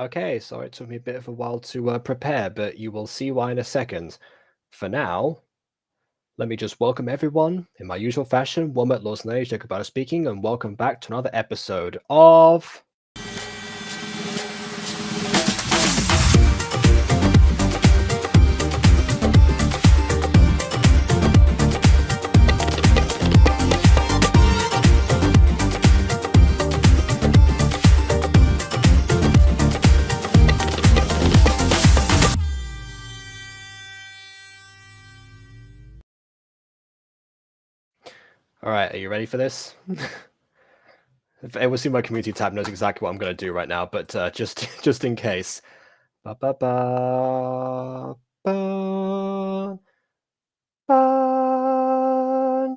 Okay, so it took me a bit of a while to prepare, but you will see why in a second. For now, let me just welcome everyone in my usual fashion. Womet Lawson, Jacob speaking, and welcome back to another episode of. All right, are you ready for this? Everyone see my community tab knows exactly what I'm going to do right now, but just in case. Ba ba ba ba bun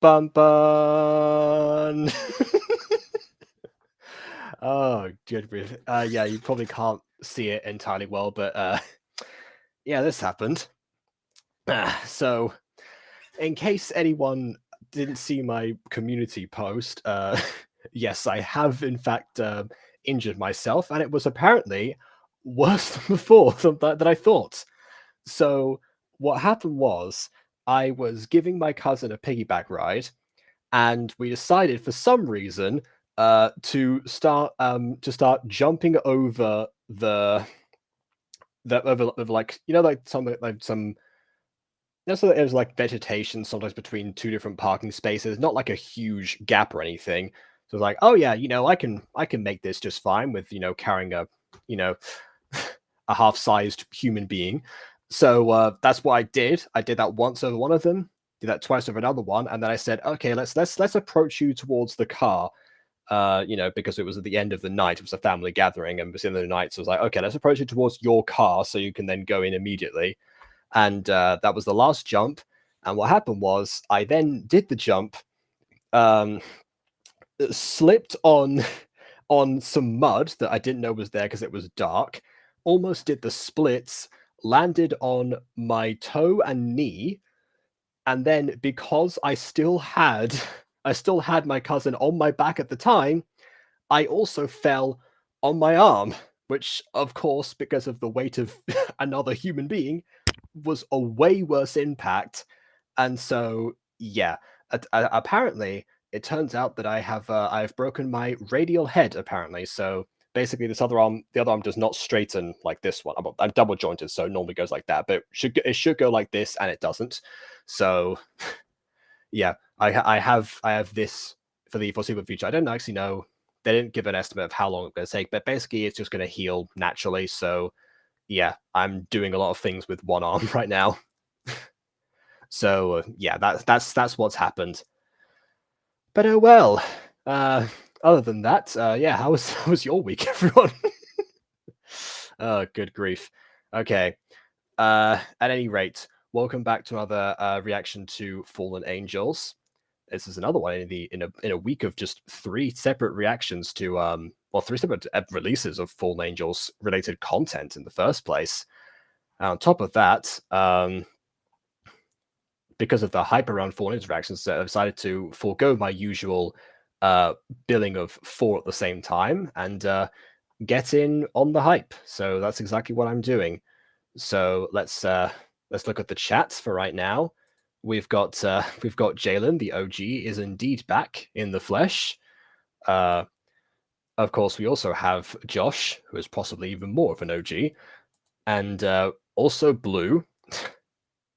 bun bun. Oh, good grief. Yeah, you probably can't see it entirely well, but yeah, this happened. So, in case anyone didn't see my community post, yes, I have in fact injured myself, and it was apparently worse than before than I thought. So, what happened was I was giving my cousin a piggyback ride, and we decided for some reason to start jumping over the over like like some so it was like vegetation sometimes between two different parking spaces, not like a huge gap or anything. So it's like, oh yeah, I can make this just fine with carrying a you know a half-sized human being. So that's what I did. I did that once over one of them, did that twice over another one, and then I said, okay, let's approach you towards the car. Because it was at the end of the night, it was a family gathering, and it was the end of the night. So I was like, okay, let's approach it towards your car so you can then go in immediately. And that was the last jump. And what happened was I then did the jump, um, slipped on on some mud that I didn't know was there because it was dark, almost did the splits, landed on my toe and knee, and then because I still had my cousin on my back at the time, I also fell on my arm, which of course, because of the weight of another human being, was a way worse impact. And so, yeah, apparently, it turns out that I've broken my radial head. Apparently, so basically, the other arm does not straighten like this one. I'm double jointed, so it normally goes like that, but it should go like this, and it doesn't. So, yeah, I have this for the foreseeable future. I don't actually know. They didn't give an estimate of how long it's going to take, but basically, it's just going to heal naturally. So, yeah, I'm doing a lot of things with one arm right now. So yeah, that's what's happened. But oh well. Uh, Other than that, yeah, how was your week, everyone? Oh, good grief. Okay. At any rate, welcome back to another reaction to Fallen Angels. This is another one in a week of just three separate reactions to three separate releases of Fallen Angels related content in the first place. And on top of that, because of the hype around Fallen interactions, I've decided to forego my usual billing of four at the same time and get in on the hype. So that's exactly what I'm doing. So let's look at the chats for right now. We've got Jalen, the OG, is indeed back in the flesh. Of course, we also have Josh, who is possibly even more of an OG, and also Blue,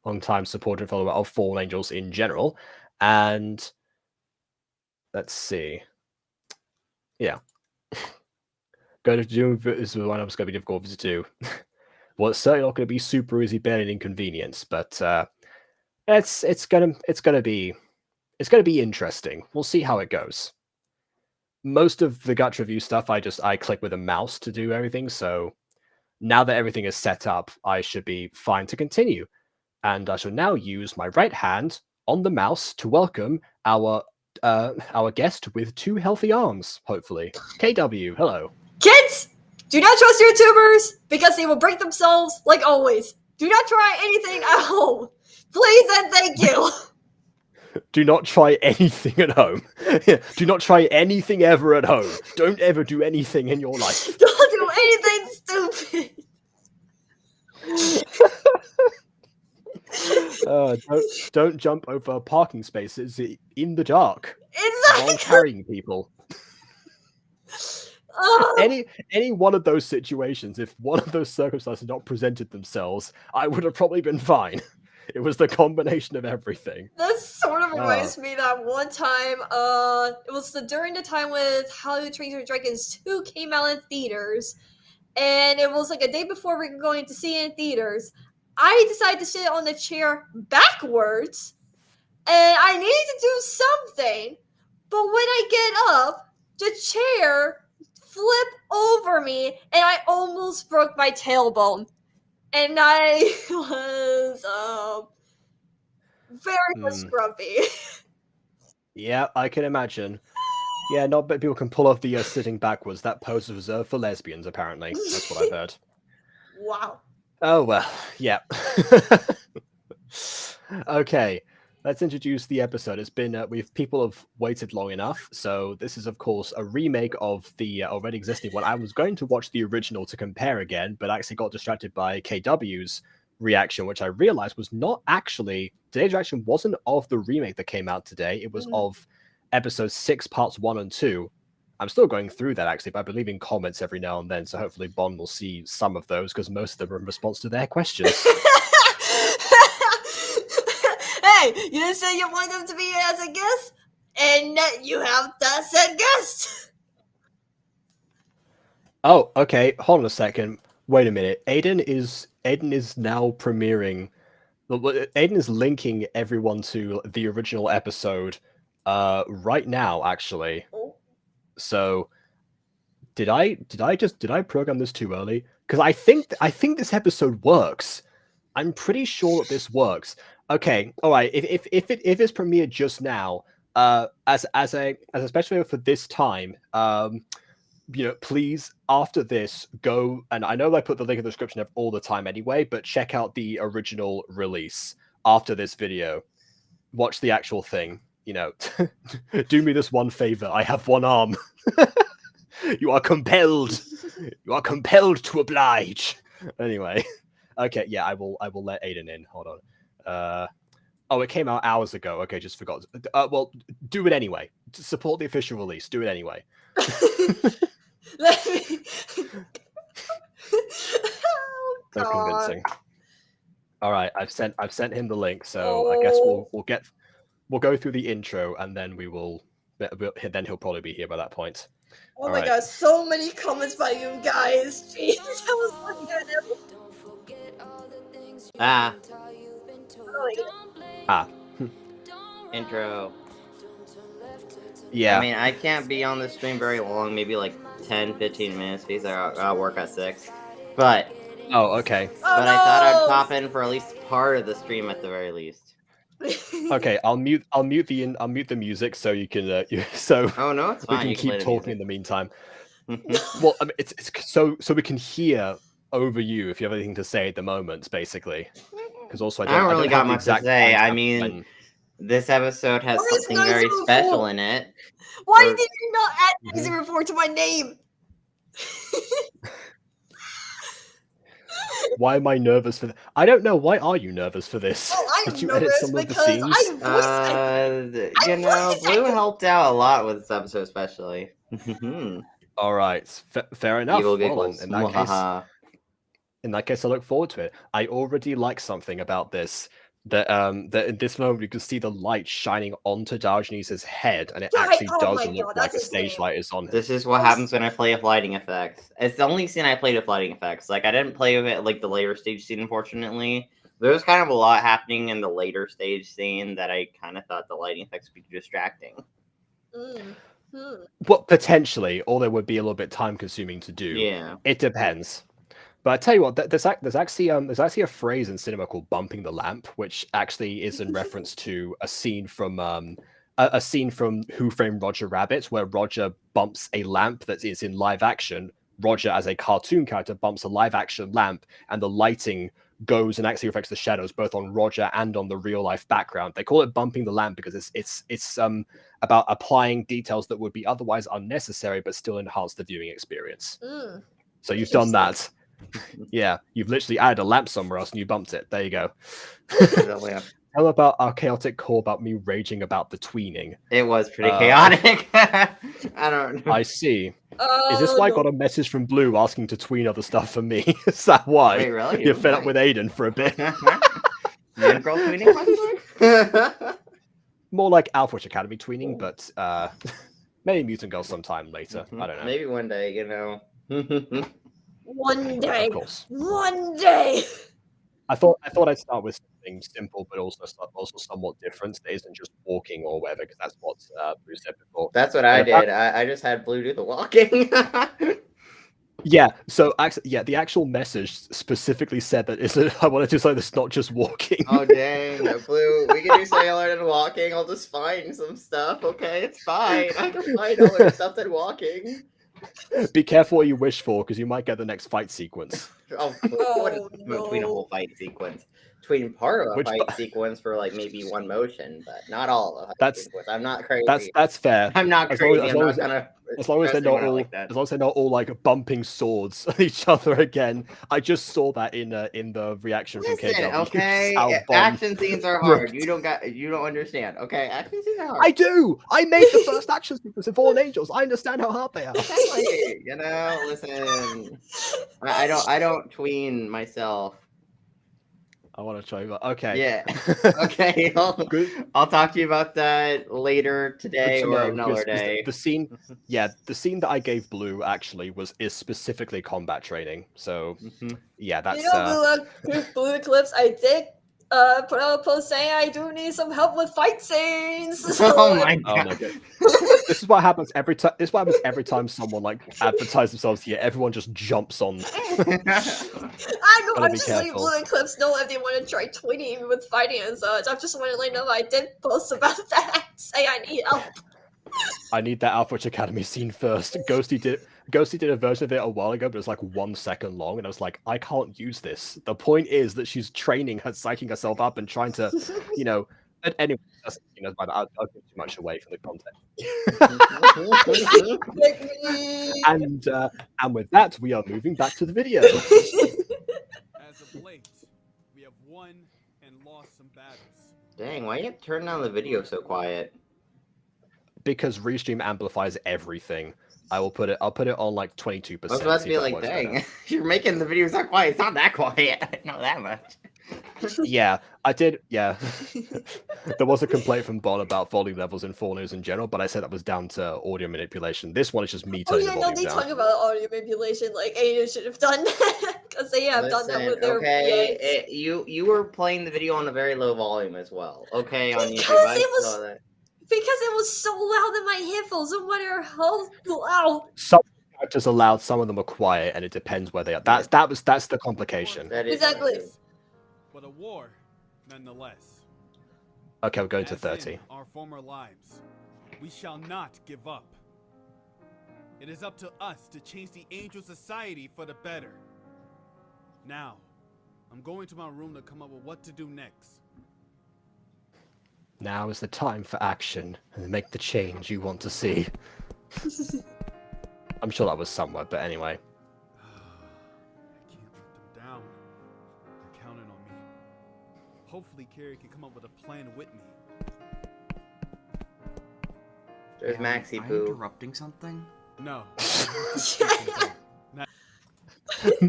long-time supporter and follower of Fallen Angels in general. And let's see. Yeah. Going to do is the one I'm just going to be difficult to do. Well, it's certainly not going to be super easy, barely inconvenience, but it's gonna be interesting. We'll see how it goes. Most of the Gacha review stuff, I click with a mouse to do everything. So now that everything is set up, I should be fine to continue. And I shall now use my right hand on the mouse to welcome our guest with two healthy arms, hopefully. KW, hello. Kids, do not trust YouTubers because they will break themselves like always. Do not try anything at home. Please and thank you. Do not try anything at home. Do not try anything ever at home. Don't ever do anything in your life. Don't do anything stupid. Don't jump over parking spaces in the dark while Exactly. carrying people. Oh, Any one of those situations, if one of those circumstances had not presented themselves, I would have probably been fine. It was the combination of everything. that sort of reminds me that one time, it was during the time with How to Train Your Dragons 2 came out in theaters, and it was like a day before we were going to see it in theaters. I decided to sit on the chair backwards, and I needed to do something, but when I get up, the chair flipped over me, and I almost broke my tailbone. And I was very much grumpy. Yeah, I can imagine. Yeah, not many people can pull off the sitting backwards. That pose is reserved for lesbians, apparently. That's what I've heard. Wow. Oh, well, yeah. Okay, let's introduce the episode. It's been, people have waited long enough. So this is, of course, a remake of the already existing one. I was going to watch the original to compare again, but actually got distracted by KW's reaction, which I realized was not actually, today's reaction wasn't of the remake that came out today. It was of episode 6, parts 1 and 2. I'm still going through that, actually, but I believe in comments every now and then, so hopefully Bon will see some of those, because most of them are in response to their questions. Hey, you didn't say you wanted them to be as a guest, and you have that said guest. Oh, okay, hold on a second. Wait a minute. Aiden is now premiering. Aiden is linking everyone to the original episode right now, actually. So did I program this too early? Because I think this episode works. I'm pretty sure that this works. Okay, all right. If it's premiered just now, as a special for this time, please, after this, go, and I know I put the link in the description of all the time anyway, but check out the original release after this video. Watch the actual thing. Do me this one favor. I have one arm. You are compelled. You are compelled to oblige. Anyway, okay, yeah, I will let Aiden in. Hold on. Oh, it came out hours ago. Okay, just forgot. Well, do it anyway. To support the official release. Do it anyway. Let me. Oh, So God. convincing. All right, I've sent him the link, so I guess we'll go through the intro, and then then he'll probably be here by that point. Oh my God, so many comments by you guys. Jesus, I was looking at them. Intro. Yeah. I mean, I can't be on the stream very long, maybe like 10-15 minutes because I work at 6. But Oh, okay. But I thought I'd pop in for at least part of the stream at the very least. Okay, I'll mute the music so you can Oh no, it's fine. We You can keep talking in the meantime. Well, I mean, it's so we can hear over you if you have anything to say at the moment, basically. Because also I don't really got much to say. I mean, this episode has something very special in it. Why did you not add Noisy Report to my name? Why am I nervous for this? I don't know. Why are you nervous for this? Oh, I'm Did you edit some of the scenes? You know, Blue helped out a lot with this episode, especially. All right, fair enough. Evil Well, giggles. In that case, I look forward to it. I already like something about this. That in this moment you can see the light shining onto Diogenes' head, and it actually does look like a stage light is on him. This is what happens when I play with lighting effects. It's the only scene I played with lighting effects. Like, I didn't play with it like the later stage scene, unfortunately. There was kind of a lot happening in the later stage scene that I kind of thought the lighting effects would be distracting. Well, potentially, or they would be a little bit time consuming to do. Yeah, it depends. But I tell you what, there's actually a phrase in cinema called "bumping the lamp," which actually is in reference to a scene from Who Framed Roger Rabbit, where Roger bumps a lamp that is in live action. Roger, as a cartoon character, bumps a live action lamp, and the lighting goes and actually affects the shadows both on Roger and on the real life background. They call it bumping the lamp because it's about applying details that would be otherwise unnecessary but still enhance the viewing experience. So you've done that. Yeah, you've literally added a lamp somewhere else and you bumped it. There you go. Tell about our chaotic call about me raging about the tweening. It was pretty chaotic. I don't know. I see. Is this why I got a message from Blue asking to tween other stuff for me? Is that why? Wait, really? You're fed up with Aiden for a bit? Man girl tweening? More like Alpha Witch Academy tweening, but maybe Mutant Girl sometime later. I don't know. Maybe one day, you know. One day. Of course. One day. I thought I'd start with something simple, but also somewhat different. That isn't just walking or whatever, because that's what Blue said before. That's what I did. I just had Blue do the walking. Yeah. So actually, the actual message specifically said that I want to do something that's not just walking. Oh dang, Blue! We can do something other than walking. I'll just find some stuff. Okay, it's fine. I can find other stuff than walking. Be careful what you wish for, because you might get the next fight sequence. Oh, what is between a whole fight sequence? Between part of a fight sequence for like maybe one motion, but not all of a fight sequence. I'm not crazy. That's fair. I'm not crazy. As long as they're not all like bumping swords at each other again. I just saw that in the reaction from KW. Okay, action scenes are hard. You don't understand. Okay, action scenes are hard. I do. I made the first action sequence in Fallen Angels. I understand how hard they are. Exactly. You know, listen. I don't tween myself. I want to try that. Okay. Yeah. Okay. I'll talk to you about that later today or another day. The scene that I gave Blue actually is specifically combat training. So yeah, that's Blue Eclipse. I did put out a post saying I do need some help with fight scenes. Oh my god! Oh my god. This is what happens every time. This is what happens every time someone like advertises themselves here. Everyone just jumps on. I know. I'm just letting Blue Eclipse know if they want to try tweeting with fighting and such. I'm just wanting to let know I did post about that. Say I need help. I need that Alpha Witch Academy scene first. Ghosty did a version of it a while ago, but it was like 1 second long, and I was like, I can't use this. The point is that she's training her, psyching herself up, and trying to, you know. But anyway, I'll give too much away from the content. And with that, we are moving back to the video. As of late, we have won and lost some battles. Dang, why you turn down the video so quiet? Because Restream amplifies everything. I'll put it on like 22%. I was about to be like, dang, you're making the videos not quiet. It's not that quiet. Not that much. Yeah, I did. Yeah, there was a complaint from Bon about volume levels in Fallen News in general, but I said that was down to audio manipulation. This one is just me turning the volume down. They talk about audio manipulation like Aiden should have done that because they have done that with their VAs. You were playing the video on a very low volume as well. Okay, on YouTube. Because it was so loud in my headphones, no matter how loud. Some characters are loud, some of them are quiet, and it depends where they are. That's the complication. Exactly. But a war, nonetheless. Okay, we're going to 30. Our former lives, we shall not give up. It is up to us to change the angel society for the better. Now, I'm going to my room to come up with what to do next. Now is the time for action and make the change you want to see. I'm sure that was somewhere, but anyway. I can't let them down. They're counting on me. Hopefully Carrie can come up with a plan with me. There's Maxi Poo. Interrupting something? No.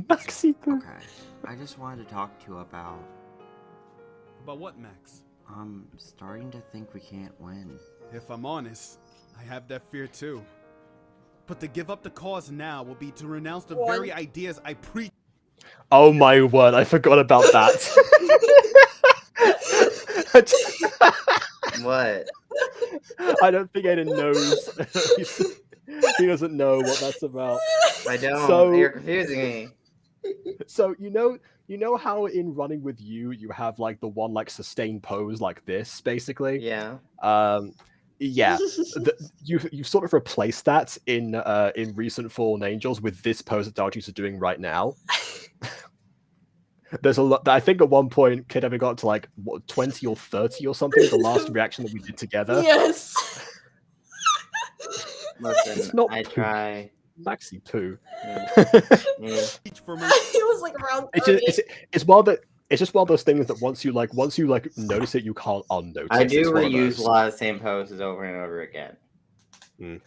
Maxi Poo. Okay. I just wanted to talk to you about... About what, Max? I'm starting to think we can't win. If I'm honest, I have that fear too. But to give up the cause now will be to renounce the very ideas I preach. Oh my word, I forgot about that. What? I don't think Aiden knows. He doesn't know what that's about. I don't. So, you're confusing me. So you know how in Running With You have like the one like sustained pose like this, basically? Yeah. Yeah. You've sort of replaced that in recent Fallen Angels with this pose that Darju's are doing right now. There's a lot. I think at one point, Kid ever got to like what 20 or 30 or something. The last reaction that we did together. Yes. Listen, not I poo. try. Maxi poo. Yeah. Each for me. It was like around It's 30. just one of those things that once you notice it, you can't unnotice. I do It's one of reuse those. a lot of the same poses over and over again. Mm.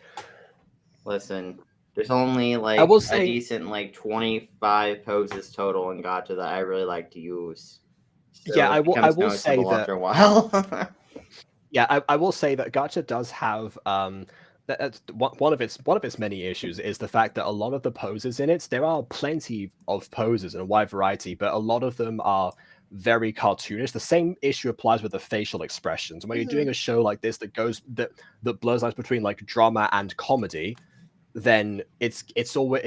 Listen, there's only like I will a say- decent like 25 poses total in Gacha that I really like to use. So Yeah, it I becomes will say noticeable that- after a while. Yeah, I will say that Gacha does have that's one of its many issues is the fact that a lot of the poses in it, there are plenty of poses and a wide variety, but a lot of them are very cartoonish. The same issue applies with the facial expressions. When you're doing a show like this that blurs lines between like drama and comedy, then it's always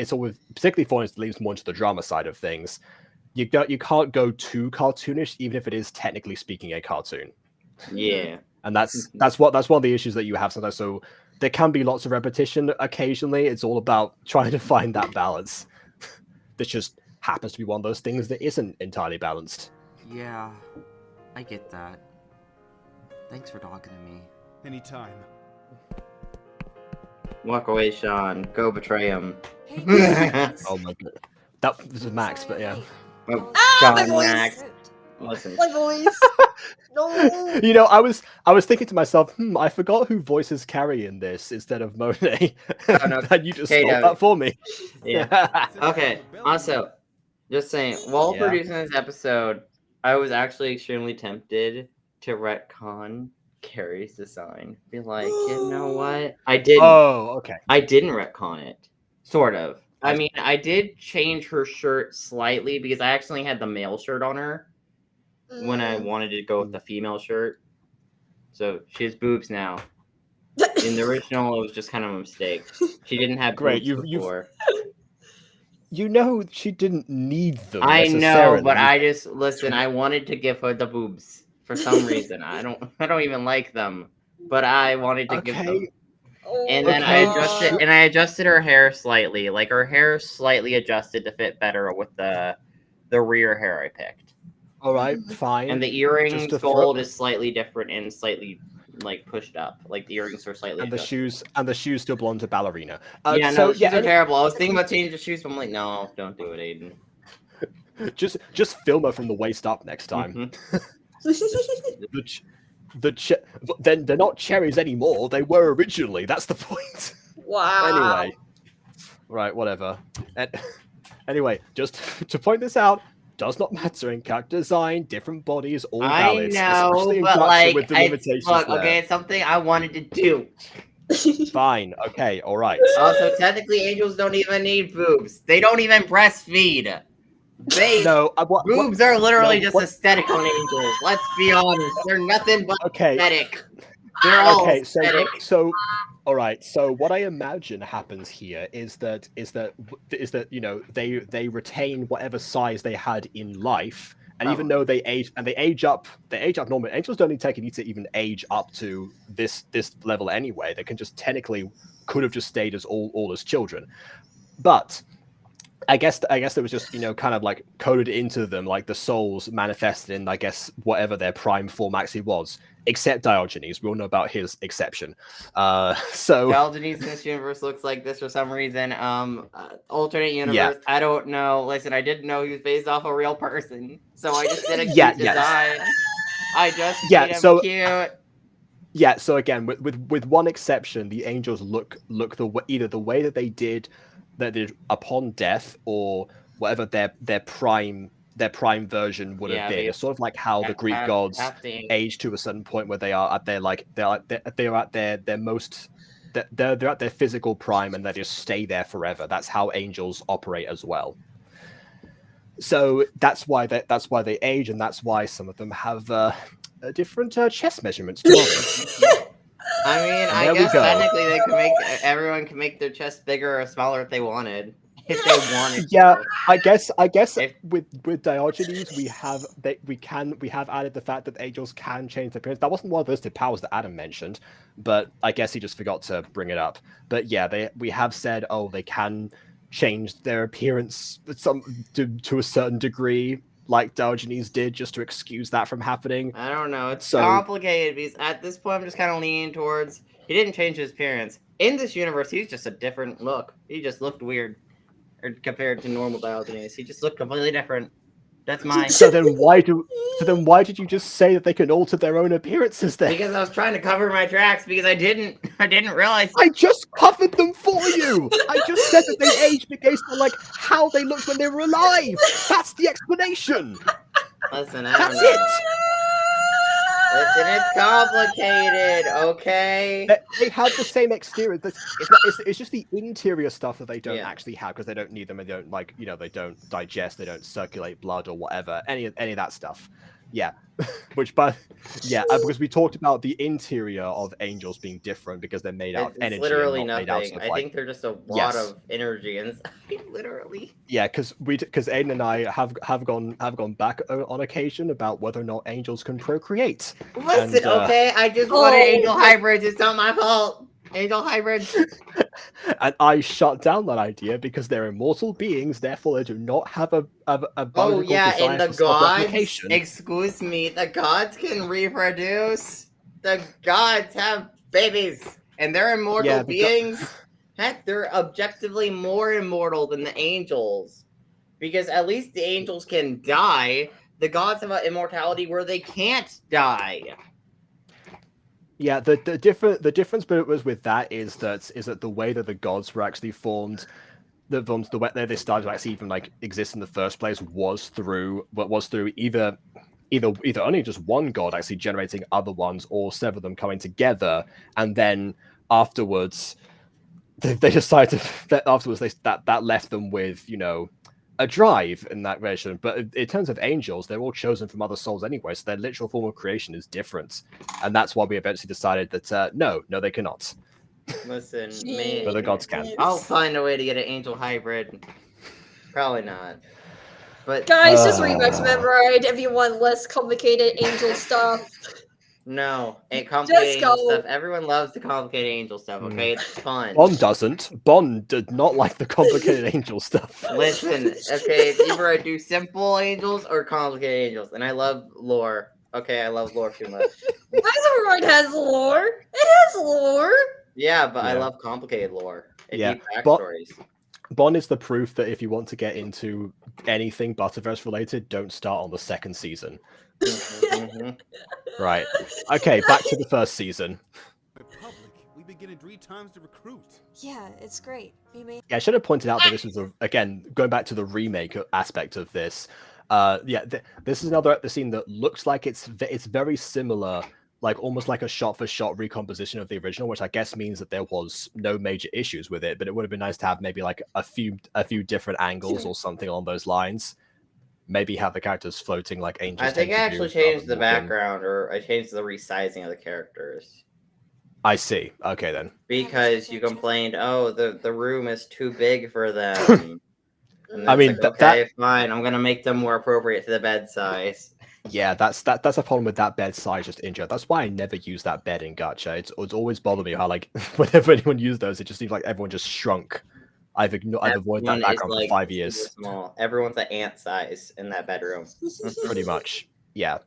particularly for it leans more into the drama side of things. You can't go too cartoonish, even if it is technically speaking a cartoon. Yeah. And that's one of the issues that you have sometimes. So there can be lots of repetition occasionally. It's all about trying to find that balance. This just happens to be one of those things that isn't entirely balanced. Yeah, I get that. Thanks for talking to me. Anytime. Walk away, Sean. Go betray him. Oh my god, that was Max, but yeah. Oh, Ah, my Sean, voice! Max. Listen. My voice! No! You know, I was thinking to myself, I forgot who voices Carrie in this instead of Monet. Oh, no, And you just Kato. solved that for me. Yeah. Okay. Also, just saying, while Yeah. producing this episode, I was actually extremely tempted to retcon Carrie's design. Be like, you know what? I didn't. Oh, okay. I didn't retcon it. Sort of. I I- mean, I did change her shirt slightly because I actually had the male shirt on her when I wanted to go with the female shirt. So she has boobs now. In the original, it was just kind of a mistake. She didn't have Great, boobs you've- before. You know, she didn't need them. I know, necessarily. but I just listen. I wanted to give her the boobs for some reason. I don't even like them, but I wanted to give them. Okay. Oh, And then I Okay, adjusted her hair slightly. Like her hair slightly adjusted to fit better with the rear hair I picked. All right, fine. And the earrings Just to gold throw- is slightly different and slightly like pushed up. Like the earrings are slightly and the adjusted. shoes still belong to ballerina. Yeah, so no, the shoes are and- terrible. I was thinking about changing the shoes, but I'm like, no, don't do it, Aiden. just film her from the waist up next time. Mhm. Then they're not cherries anymore. They were originally. That's the point. wow. Anyway, right, whatever. Anyway, just to point this out, does not matter in character design. Different bodies, all I valid. know, especially in but Gacha like, with the I, limitations look, there. okay, it's something I wanted to do. Fine. Okay. All right. Also, technically, angels don't even need boobs. They don't even breastfeed. They No. boobs are literally no, just what- aesthetic on angels. Let's be honest, they're nothing but Okay. aesthetic. They're all Okay, aesthetic. so all right. So what I imagine happens here is that you know they retain whatever size they had in life, and even though they age up normally. Angels don't need to even age up to this level anyway. They can just technically could have just stayed as all as children, but I guess there was just kind of like coded into them like the souls manifested in I guess whatever their prime form actually was, except Diogenes. We all know about his exception. So Diogenes in this universe looks like this for some reason. Alternate universe. I don't know. Listen, I didn't know he was based off a real person, so I just did a cute design. I just made him cute. Yeah. So again, with one exception, the angels look either the way that they did upon death, or whatever their prime version would have been. It's sort of like how the Greek gods age to a certain point where they are at their they're at their most they're at their physical prime, and they just stay there forever. That's how angels operate as well. So that's why they age, and that's why some of them have different chest measurements. I mean, I guess technically they could everyone can make their chest bigger or smaller if they wanted. If they wanted. Yeah, to. I guess with Diogenes we have added the fact that angels can change their appearance. That wasn't one of those two powers that Adam mentioned, but I guess he just forgot to bring it up. But yeah, we have said they can change their appearance to a certain degree. like Diogenes did, just to excuse that from happening. I don't know. It's So- complicated because at this point, I'm just kind of leaning towards he didn't change his appearance. In this universe, he's just a different look. He just looked weird, or compared to normal Diogenes, he just looked completely different. That's mine. So then why did you just say that they can alter their own appearances then? Because I was trying to cover my tracks because I didn't realize. I just covered them for you. I just said that they aged based on like how they looked when they were alive. That's the explanation. Listen, I don't That's know. it. Listen, it's complicated, okay? They have the same exterior. It's just the interior stuff that they don't actually have because they don't need them and they don't they don't digest, they don't circulate blood or whatever. Any of that stuff. Yeah. Because we talked about the interior of angels being different because they're made out of energy. Literally and not nothing. made out of, I think they're just a lot of energy inside. Literally. Yeah, because Aiden and I have gone back on occasion about whether or not angels can procreate. Listen, okay, I just wanted angel hybrids. It's not my fault. Angel hybrids. And I shut down that idea because they're immortal beings, therefore they do not have a Oh yeah, desire and the for gods. self-replication. Excuse me, the gods can reproduce. The gods have babies, and they're immortal beings. Heck, they're objectively more immortal than the angels, because at least the angels can die. The gods have an immortality where they can't die. Yeah, the difference with that is that the way that the gods were actually formed, the way that they started to actually even like exist in the first place was through either only just one god actually generating other ones or several of them coming together, and then afterwards they decided that that left them with a drive in that version. But in terms of angels, they're all chosen from other souls anyway, so their literal form of creation is different, and that's why we eventually decided that no, they cannot. Listen, but the gods can. I'll find a way to get an angel hybrid. Probably not. But guys, just Remake's Memoride if you want less complicated angel stuff. No, complicated Just angel go. stuff. Everyone loves the complicated angel stuff, okay? It's fun. Bond doesn't. Bond did not like the complicated angel stuff. Listen, okay, either I do simple angels or complicated angels, and I love lore. Okay, I love lore too much. Memoride has lore. It has lore. Yeah, but I love complicated lore. Deep backstories. Bond is the proof that if you want to get into anything Butterverse related, don't start on the second season. Right. Okay, back to the first season. Republic, we've been getting 3 times the recruit. Yeah, it's great. Yeah, I should have pointed out that this was again going back to the remake aspect of this. This is another scene that looks like it's very similar, like almost like a shot-for-shot recomposition of the original, which I guess means that there was no major issues with it. But it would have been nice to have maybe like a few different angles or something along those lines. Maybe have the characters floating like angels. I think I actually changed the background, or I changed the resizing of the characters. I see. Okay, then. Because you complained, oh, the room is too big for them. I mean, like, okay, fine. I'm gonna make them more appropriate to the bed size. Yeah, that's a problem with that bed size just in general. That's why I never use that bed in Gacha. It's always bothered me how like whenever anyone used those, it just seems like everyone just shrunk. I've avoided that background for 5 years. Small. Everyone's an ant size in that bedroom. Pretty much, yeah.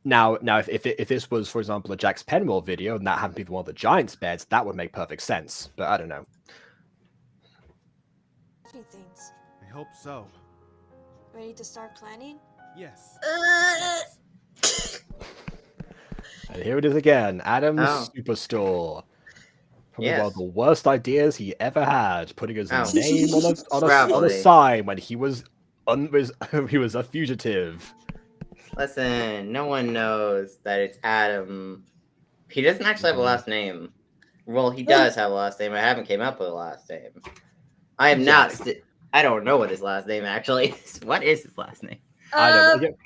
Now, if this was, for example, a Jax Penwell video, and that happened to be one of the Giants' beds, that would make perfect sense. But I don't know. Things. I hope so. Ready to start planning? Yes. And here it is again, Adam's Superstore. Probably one of the worst ideas he ever had, putting his name on a sign when he was a fugitive. Listen, no one knows that it's Adam. He doesn't actually have a last name. Well, he does have a last name. I haven't came up with a last name. I am not. I don't know what his last name actually is. What is his last name? I don't.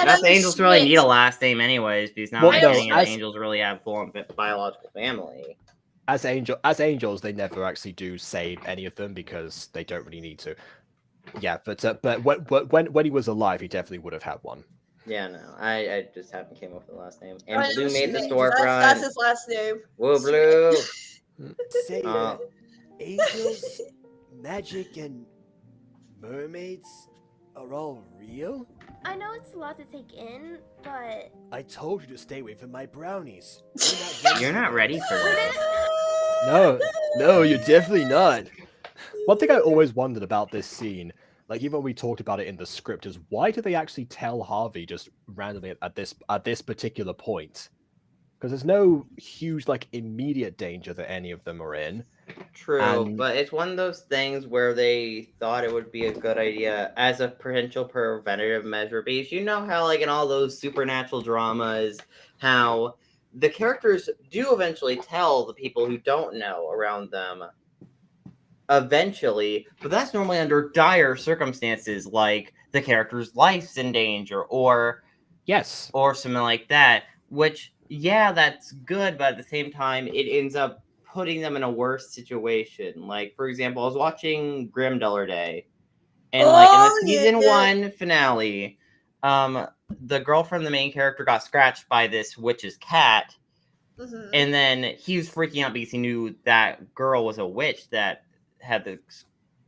Not the angels really need a last name anyways, because not any of the angels really have full biological family. As angels, they never actually do say any of them because they don't really need to. Yeah, but when he was alive, he definitely would have had one. Yeah, no, I just haven't came up with the last name. And Blue made the storefront. That's his last name. Whoa, Blue. Say angels, magic, and mermaids are all real? I know it's a lot to take in, but I told you to stay away from my brownies. You're not ready for that. No, you're definitely not. One thing I always wondered about this scene, like even when we talked about it in the script, is why do they actually tell Harvey just randomly at this particular point? Because there's no huge like immediate danger that any of them are in. True, And but it's one of those things where they thought it would be a good idea as a potential preventative measure. Because you know how, like, in all those supernatural dramas, how the characters do eventually tell the people who don't know around them eventually, but that's normally under dire circumstances, like the character's life's in danger, yes, or something like that. Which, yeah, that's good, but at the same time, it ends up putting them in a worse situation. Like, for example, I was watching Grim Dollar Day, and like in the season 1 finale, the girlfriend, the main character, got scratched by this witch's cat, and then he was freaking out because he knew that girl was a witch that had the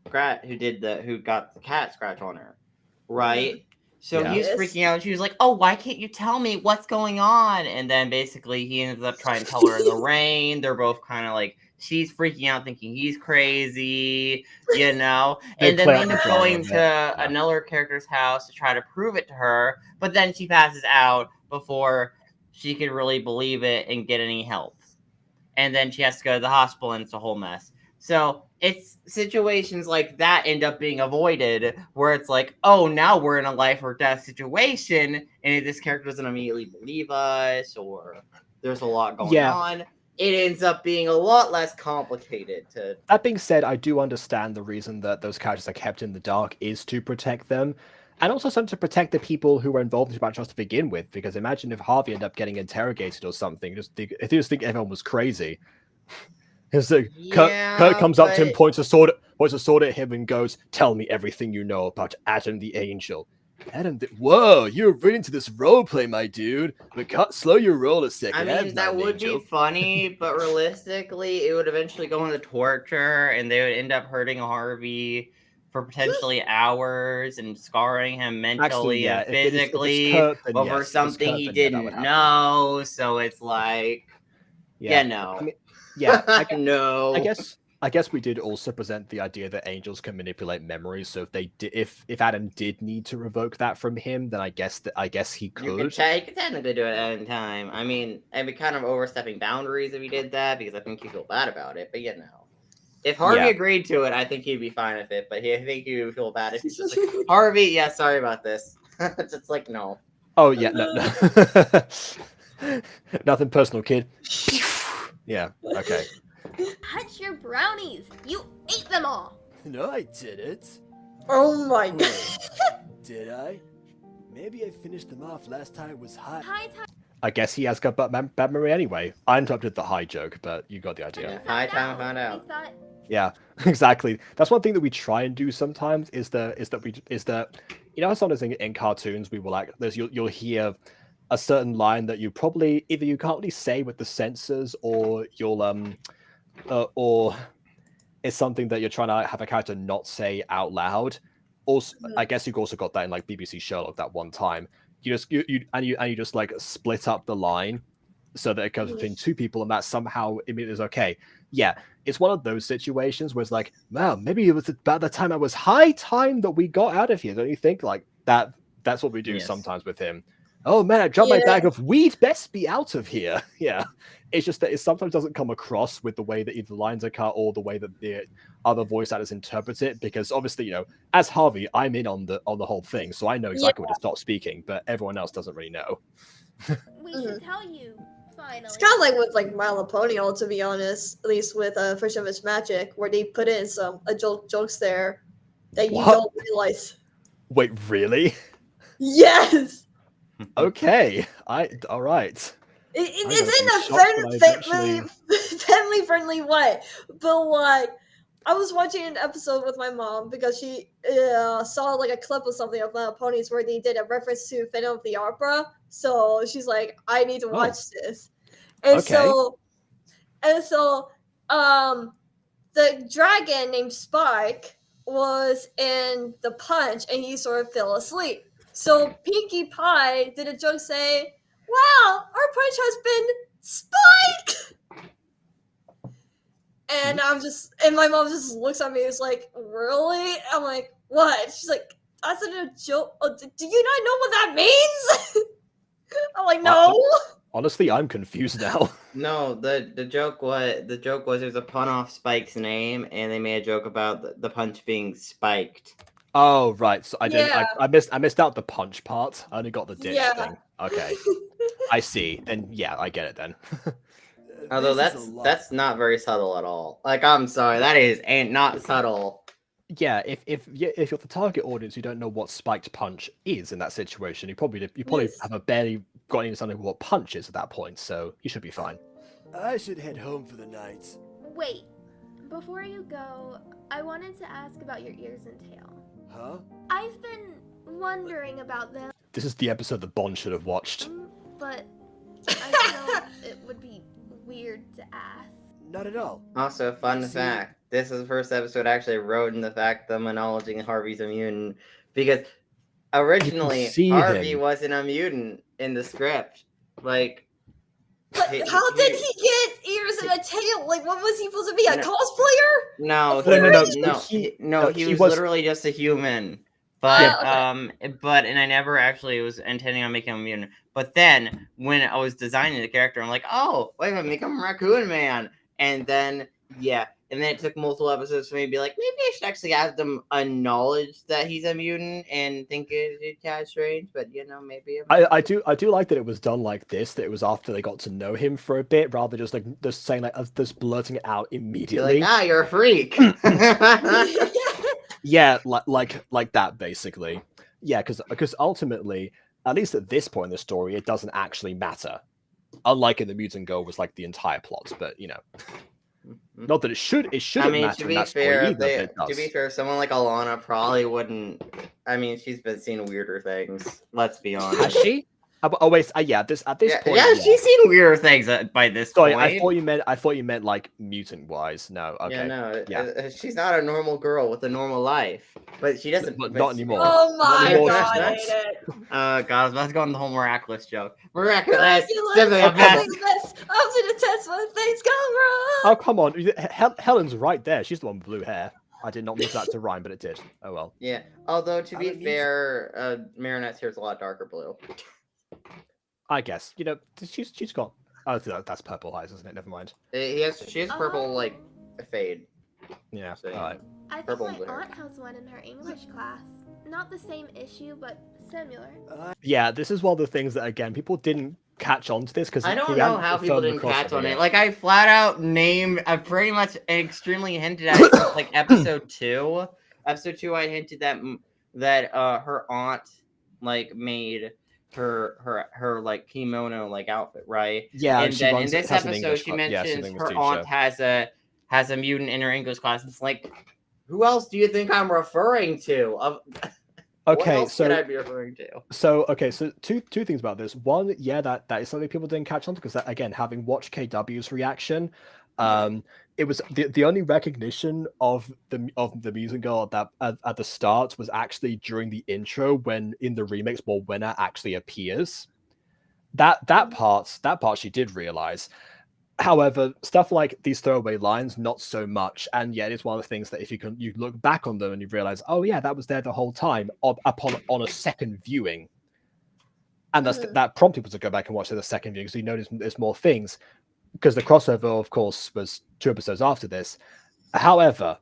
scratch, who got the cat scratch on her, right? So Yeah. he was freaking out, and she was like, "Oh, why can't you tell me what's going on?" And then basically he ends up trying to tell her in the rain. They're both kind of like, she's freaking out, thinking he's crazy, you know. They And then play they up end the up drama going a bit, to yeah. another character's house to try to prove it to her, but then she passes out before she could really believe it and get any help. And then she has to go to the hospital, and it's a whole mess. So it's situations like that end up being avoided, where it's like, oh, now we're in a life or death situation, and this character doesn't immediately believe us, or there's a lot going on. It ends up being a lot less complicated to. That being said, I do understand the reason that those characters are kept in the dark is to protect them, and also something to protect the people who were involved in the franchise to begin with. Because imagine if Harvey ended up getting interrogated or something, if you just think everyone was crazy. It's like Kurt comes up to him, points a sword at him, and goes, "Tell me everything you know about Adam the Angel." Adam, whoa, you're really into this roleplay, my dude. But slow your roll a second. I mean, that would be funny, but realistically, it would eventually go into torture, and they would end up hurting Harvey for potentially hours and scarring him mentally and physically over something he didn't know. So it's like, no. I mean, yeah, no. I guess we did also present the idea that angels can manipulate memories. So if Adam did need to revoke that from him, then I guess he could. You could technically do it at any time. I mean, it'd be kind of overstepping boundaries if he did that, because I think he'd feel bad about it. But if Harvey agreed to it, I think he'd be fine with it. But I think he would feel bad if he's just like, Harvey, yeah, sorry about this. It's like, no. Oh yeah, no. Nothing personal, kid. Yeah, okay. Touch your brownies! You ate them all! No, I didn't. Oh my god. Did I? Maybe I finished them off last time it was hot. Hi, I guess he has got bad memory anyway. I interrupted the high joke, but you got the idea. High time found out. Yeah, exactly. That's one thing that we try and do sometimes is that you know how sometimes in cartoons we will you'll hear a certain line that you probably either you can't really say with the censors, or or it's something that you're trying to have a character not say out loud. Also, I guess you also got that in like BBC Sherlock that one time. You just like split up the line so that it goes between two people, and that somehow is okay. Yeah, it's one of those situations where it's like, wow, maybe it was about the time I was high time that we got out of here. Don't you think? Like that. That's what we do sometimes with him. Oh man, I dropped my bag of weed. Best be out of here. Yeah, it's just that it sometimes doesn't come across with the way that either the lines are cut or the way that the other voice actors interpret it. Because obviously, you know, as Harvey, I'm in on the whole thing, so I know exactly when to stop speaking. But everyone else doesn't really know. We should tell you. Finally. It's kind of like with like My Little Pony, to be honest. At least with First of Its Magic, where they put in some adult jokes there that you don't realize. Wait, really? Yes. Okay. All right. It's in a very family friendly way, but like I was watching an episode with my mom because she saw like a clip of something of My Little Ponies where they did a reference to Phantom of the Opera. So she's like, I need to watch this. And so the dragon named Spike was in the punch, and he sort of fell asleep. So Pinkie Pie did a joke say, "Wow, our punch has been spiked." And and my mom just looks at me and is like, "Really?" I'm like, "What?" She's like, "That's a joke. Do you not know what that means?" I'm like, "No." Honestly, I'm confused now. No, the joke was it was a pun off Spike's name, and they made a joke about the punch being spiked. Oh right, so I didn't. Yeah. I missed out the punch part. I only got the ditch Yeah. thing. Okay, I see. Then yeah, I get it then. Although that's not very subtle at all. Like, I'm sorry, that ain't not subtle. Yeah, if you're the target audience, you don't know what spiked punch is in that situation. You probably Yes. have a barely got any understanding of what punch is at that point, so you should be fine. I should head home for the night. Wait, before you go, I wanted to ask about your ears and tail. Huh? I've been wondering about them, This is the episode that Bond should have watched. but I feel it would be weird to ask. Not at all. Also, fun See- fact: this is the first episode I actually wrote in the fact them acknowledging Harvey's a mutant, because originally see Harvey him. wasn't a mutant in the script. Like, But how did he get ears and a tail? Like, what was he supposed to be? A cosplayer? No, No, he he was was- literally just a human. But okay. and I never actually was intending on making him a mutant. But then when I was designing the character, I'm like, oh, wait a minute, make him Raccoon Man. And then it took multiple episodes for me to be like, maybe I should actually have them acknowledge that he's a mutant and think it's kind of strange. But maybe I do like that it was done like this. That it was after they got to know him for a bit, rather just like just saying like just blurting it out You're immediately. like, you're a freak. Yeah, like that basically. Yeah, because ultimately, at least at this point in the story, it doesn't actually matter. Unlike in the Mutant Girl was like the entire plot, but not that it shouldn't I mean, matter to in be that story fair, either, but it to does. be fair, someone like Alana probably wouldn't. I mean, she's been seeing weirder things. Let's be Has honest. she? Oh wait, at this point. Yeah, she's seen weirder things by this Sorry, point. I thought you meant like mutant wise. No, okay. Yeah, no, Yeah. she's not a normal girl with a normal life, but she doesn't. But not anymore. Oh my Not god, anymore. I hate it. God, I was about to go on the whole miraculous joke. Miraculous, Miraculous, simply the I'm best. the best. I'm to the test when things go Oh wrong. come on, Helen's right there. She's the one with blue hair. I did not mean that to rhyme, but it did. Oh well. Yeah. Although to be Alan needs- fair, Marinette's hair is a lot darker blue. I guess she's got. Oh, that's purple eyes, isn't it? Never mind. She has purple like fade. Yeah. Same. All right. I think Purple my and blue. aunt has one in her English class. Not the same issue, but similar. Yeah, this is one of the things that again people didn't catch on to this because I don't know how people didn't catch on it. Like, I flat out I pretty much extremely hinted at it since, like, episode 2. Episode 2, I hinted that her aunt like made her like kimono like outfit, right? Yeah, and she then in runs- this has an episode, English she club. Yeah, she's an mentions English her aunt teacher. has a mutant in her English class. It's like, who else do you think I'm referring to? What Okay, else so could I be referring to? So two things about this. One, yeah, that is something people didn't catch on to because again, having watched KW's reaction, it was the only recognition of the music girl at the start was actually during the intro when in the remix Morwenna actually appears. That part she did realize. However, stuff like these throwaway lines, not so much. And yet, it's one of the things that if you look back on them and you realize, oh yeah, that was there the whole time on a second viewing, and that prompted people to go back and watch the second viewing, so you notice there's more things because the crossover, of course, was 2 episodes after this. However,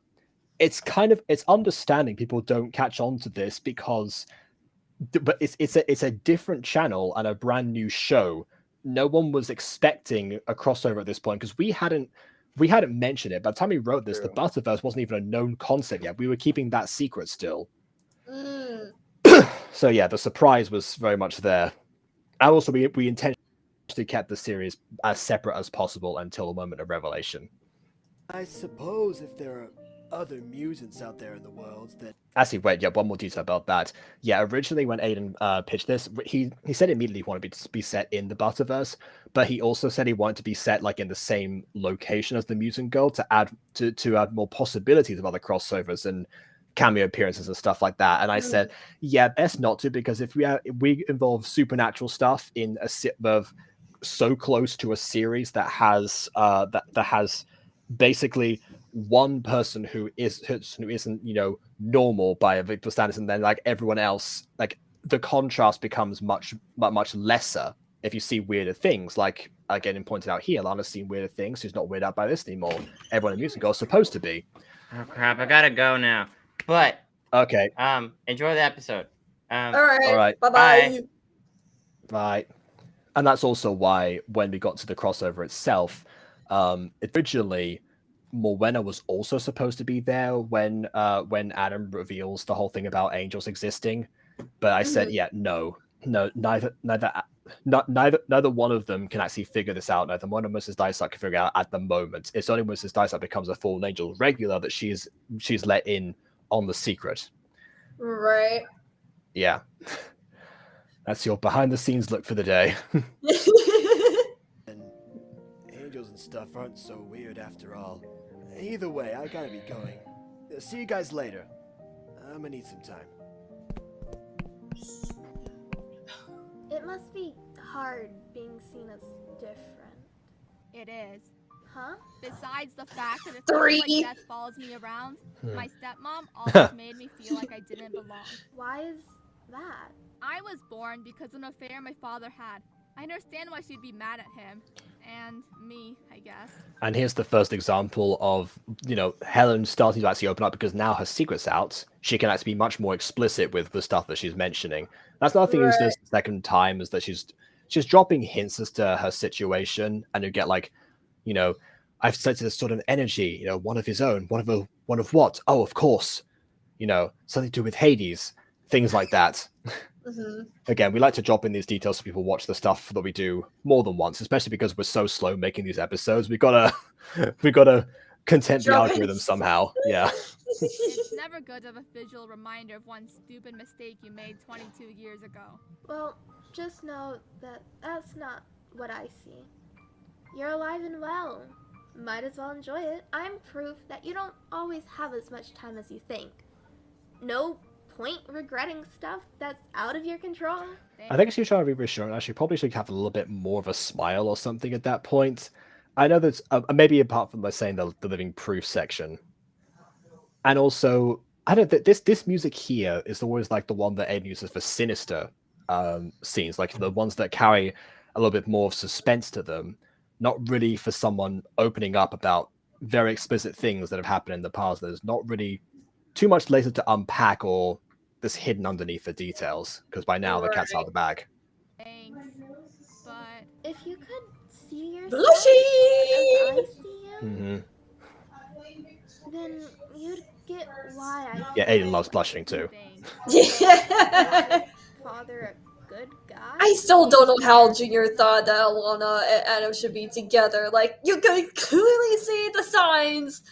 it's understanding people don't catch on to this because, but it's a different channel and a brand new show. No one was expecting a crossover at this point because we hadn't mentioned it. By the time we wrote this, the Butterverse wasn't even a known concept yet. We were keeping that secret still. So yeah, the surprise was very much there. And also we intentionally kept the series as separate as possible until the moment of revelation. I suppose if there are other mutants out there in the world that... Actually, wait, yeah, one more detail about that. Yeah, originally when Aiden pitched this, he said immediately he wanted to be set in the Butterverse, but he also said he wanted to be set like in the same location as the Mutant Girl to add more possibilities of other crossovers. And cameo appearances and stuff like that. And I said, yeah, best not to, because if we involve supernatural stuff in a of so close to a series that has that has basically one person who isn't normal by Victor standards, and then like everyone else, like the contrast becomes much lesser if you see weirder things. Like again pointed out here, Lana's seen weirder things. She's not weirded out by this anymore. Everyone in Music Girl is supposed to be. Oh crap! I gotta go now. But okay. Enjoy the episode. All right. Bye. Bye. And that's also why when we got to the crossover itself, originally Morwenna was also supposed to be there when Adam reveals the whole thing about angels existing, but I said, yeah, no, neither one of them can actually figure this out. Neither one of Mrs. Dysart can figure it out at the moment. It's only when Mrs. Dysart becomes a fallen angel regular that she's let in on the secret. Right. Yeah. That's your behind the scenes look for the day. And angels and stuff aren't so weird after all. Either way, I gotta be going. See you guys later. I'm gonna need some time. It must be hard being seen as different. It is. Huh? Besides the fact that it Three. feels like death follows me around, my stepmom always made me feel like I didn't belong. Why is that? I was born because of an affair my father had. I understand why she'd be mad at him. And me, I guess. And here's the first example of, Helen starting to actually open up, because now her secret's out. She can actually be much more explicit with the stuff that she's mentioning. That's another thing. Is this the second time is that she's dropping hints as to her situation, and you get like, I've sensed this sort of energy, one of his own, one of what? Oh, of course, something to do with Hades, things like that. Again, we like to drop in these details so people watch the stuff that we do more than once, especially because we're so slow making these episodes. We gotta content the algorithm somehow. Yeah. It's never good to have a visual reminder of one stupid mistake you made 22 years ago. Well, just know that that's not what I see. You're alive and well. Might as well enjoy it. I'm proof that you don't always have as much time as you think. No point regretting stuff that's out of your control. I think she's trying to be reassuring. She probably should have a little bit more of a smile or something at that point. I know that maybe apart from saying the living proof section, and also I don't think this music here is always like the one that Aiden uses for sinister scenes, like the ones that carry a little bit more of suspense to them, not really for someone opening up about very explicit things that have happened in the past. There's not really too much later to unpack or this hidden underneath the details, because by now the cat's out of the bag. Thanks, but if you could see yourself Blushy! as I see you, then you'd get why I Yeah, Aiden loves blushing too. Yeah. father a good guy. I still don't know how Junior thought that Alana and Adam should be together. Like, you could clearly see the signs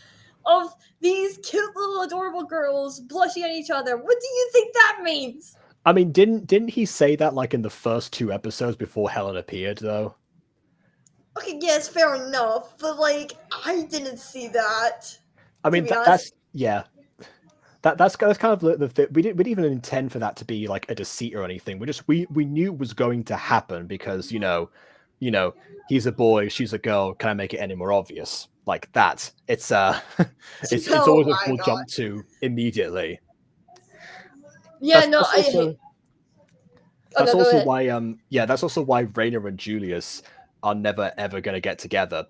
of these cute little adorable girls blushing at each other. What do you think that means? I mean, didn't he say that like in the first 2 episodes before Helen appeared, though? Okay, yes, fair enough, but like, I didn't see that. I mean, that's kind of the thing. We didn't even intend for that to be like a deceit or anything. We knew it was going to happen because he's a boy, she's a girl. Can I make it any more obvious? Like that. It's it's always a full jump to immediately. Yeah, that's also why that's also why Raina and Julius are never ever going to get together.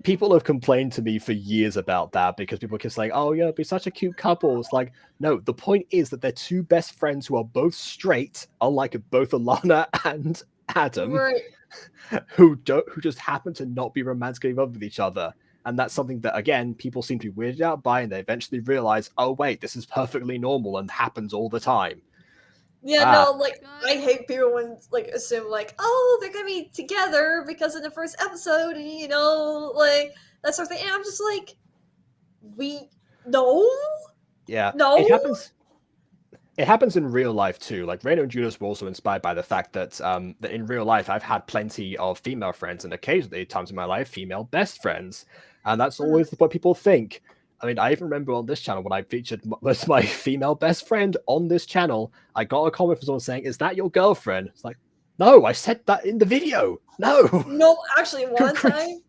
People have complained to me for years about that, because people keep saying, oh yeah, it'd be such a cute couple. It's like, no, the point is that they're 2 best friends who are both straight, unlike both Alana and Adam, right. who just happen to not be romantically involved with each other. And that's something that, again, people seem to be weirded out by, and they eventually realize, oh wait, this is perfectly normal and happens all the time. Yeah, no, like, I hate people when, like, assume, like, oh, they're gonna be together because in the first episode, like, that sort of thing. And I'm just like, no? Yeah. No? It happens in real life, too. Like, Raina and Julius were also inspired by the fact that, that in real life, I've had plenty of female friends, and occasionally, times in my life, female best friends. And that's always what people think. I mean, I even remember on this channel when I featured my female best friend on this channel, I got a comment from someone saying, "Is that your girlfriend?" It's like, no, I said that in the video. No. No, actually, one time,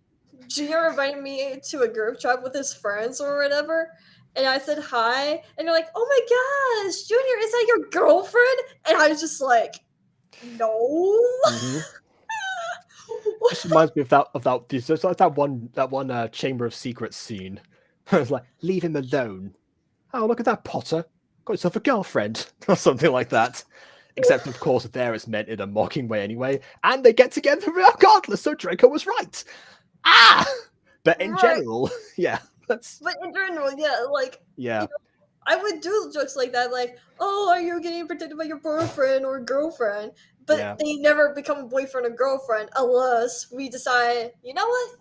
Junior invited me to a group chat with his friends or whatever, and I said hi, and they're like, "Oh my gosh, Junior, is that your girlfriend?" And I was just like, "No." Mhm. This reminds me of that one Chamber of Secrets scene. It's like, leave him alone. Oh, look at that Potter. Got yourself a girlfriend. Or something like that. Except, of course, there it's meant in a mocking way anyway. And they get together regardless, so Draco was right. Ah! But in Right. general, yeah. That's But in general, yeah, like, yeah. you know, I would do jokes like that, like, "Oh, are you getting protected by your boyfriend or girlfriend?" But Yeah. they never become a boyfriend or girlfriend unless we decide, you know what?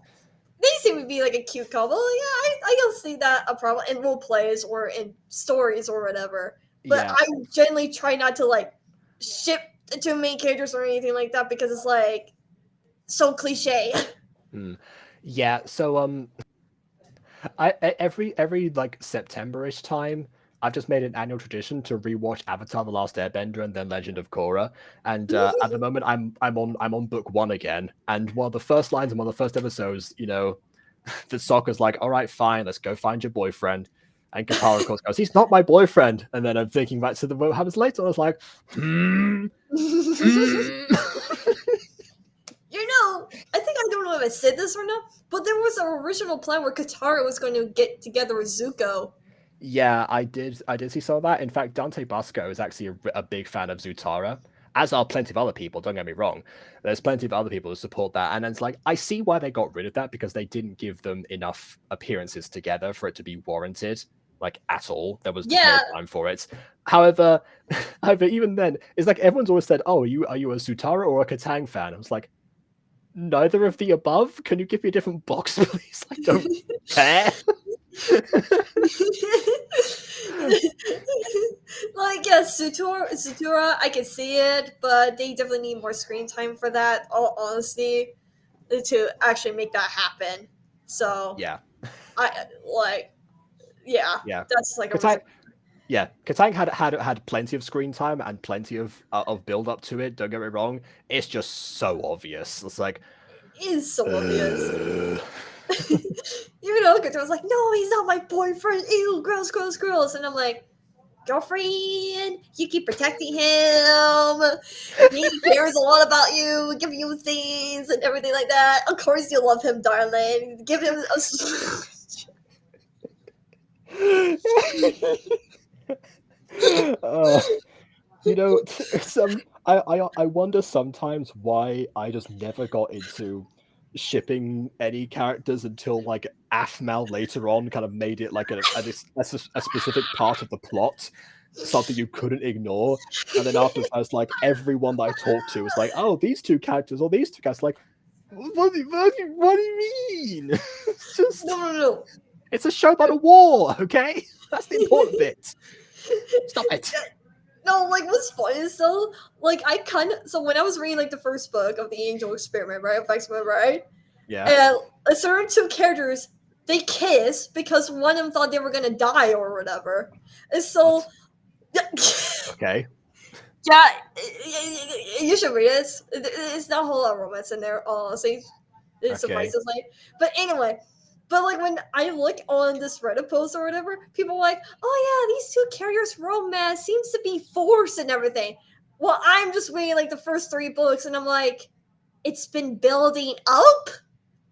They seem to be like a cute couple. Yeah, I don't see that a problem in role plays or in stories or whatever. But Yeah. I generally try not to like ship the two main characters or anything like that because it's like so cliche. Yeah, so every like September-ish time, I've just made an annual tradition to rewatch Avatar: The Last Airbender and then Legend of Korra. And at the moment, I'm on book 1 again. And one of the first lines in one of the first episodes, you know, the Sokka's like, "All right, fine, let's go find your boyfriend." And Katara, of course, goes, "He's not my boyfriend." And then I'm thinking back to what happens later. I was like, You know, I think I don't know if I said this or not, but there was an original plan where Katara was going to get together with Zuko. Yeah, I did see some of that. In fact, Dante Basco is actually a big fan of Zutara, as are plenty of other people, don't get me wrong. There's plenty of other people who support that. And it's like, I see why they got rid of that, because they didn't give them enough appearances together for it to be warranted, like, at all. There was just Yeah. no time for it. However, even then, it's like everyone's always said, "Oh, are you a Zutara or a Katang fan?" I was like, neither of the above. Can you give me a different box, please? I don't care. Like, yeah, Sutura, I can see it, but they definitely need more screen time for that, all honesty, to actually make that happen. So, Yeah. Yeah, Yeah. that's like a Katang, yeah, Katang had plenty of screen time and plenty of build up to it. Don't get me wrong; it's just so obvious. It's like, it is so obvious. ugh. Even though Katara's like, "No, he's not my boyfriend. Ew, gross, gross, gross," and I'm like, "Girlfriend, you keep protecting him. He cares a lot about you, giving you things and everything like that. Of course you love him, darling. Give him a." You know, I wonder sometimes why I just never got into shipping any characters until like Aphmau later on kind of made it like a specific part of the plot, something you couldn't ignore. And then afterwards, I was like, everyone that I talked to was like, "Oh, these two characters or these two characters." Like, what do you mean? It's just No. it's a show about a war, okay? That's the important bit. Stop it. No, like what's funny is though, like I kind of so when I was reading like the first book of the Angel Experiment, right, of X-Men, right, Yeah. and a certain two characters they kiss because one of them thought they were gonna die or whatever, and so Okay. yeah, you should read it. It's not a whole lot of romance in there, honestly. It surprises me, but anyway. But like when I look on this Reddit post or whatever, people are like, "Oh yeah, these two characters' romance seems to be forced and everything." Well, I'm just reading like the first 3 books, and I'm like, "It's been building up.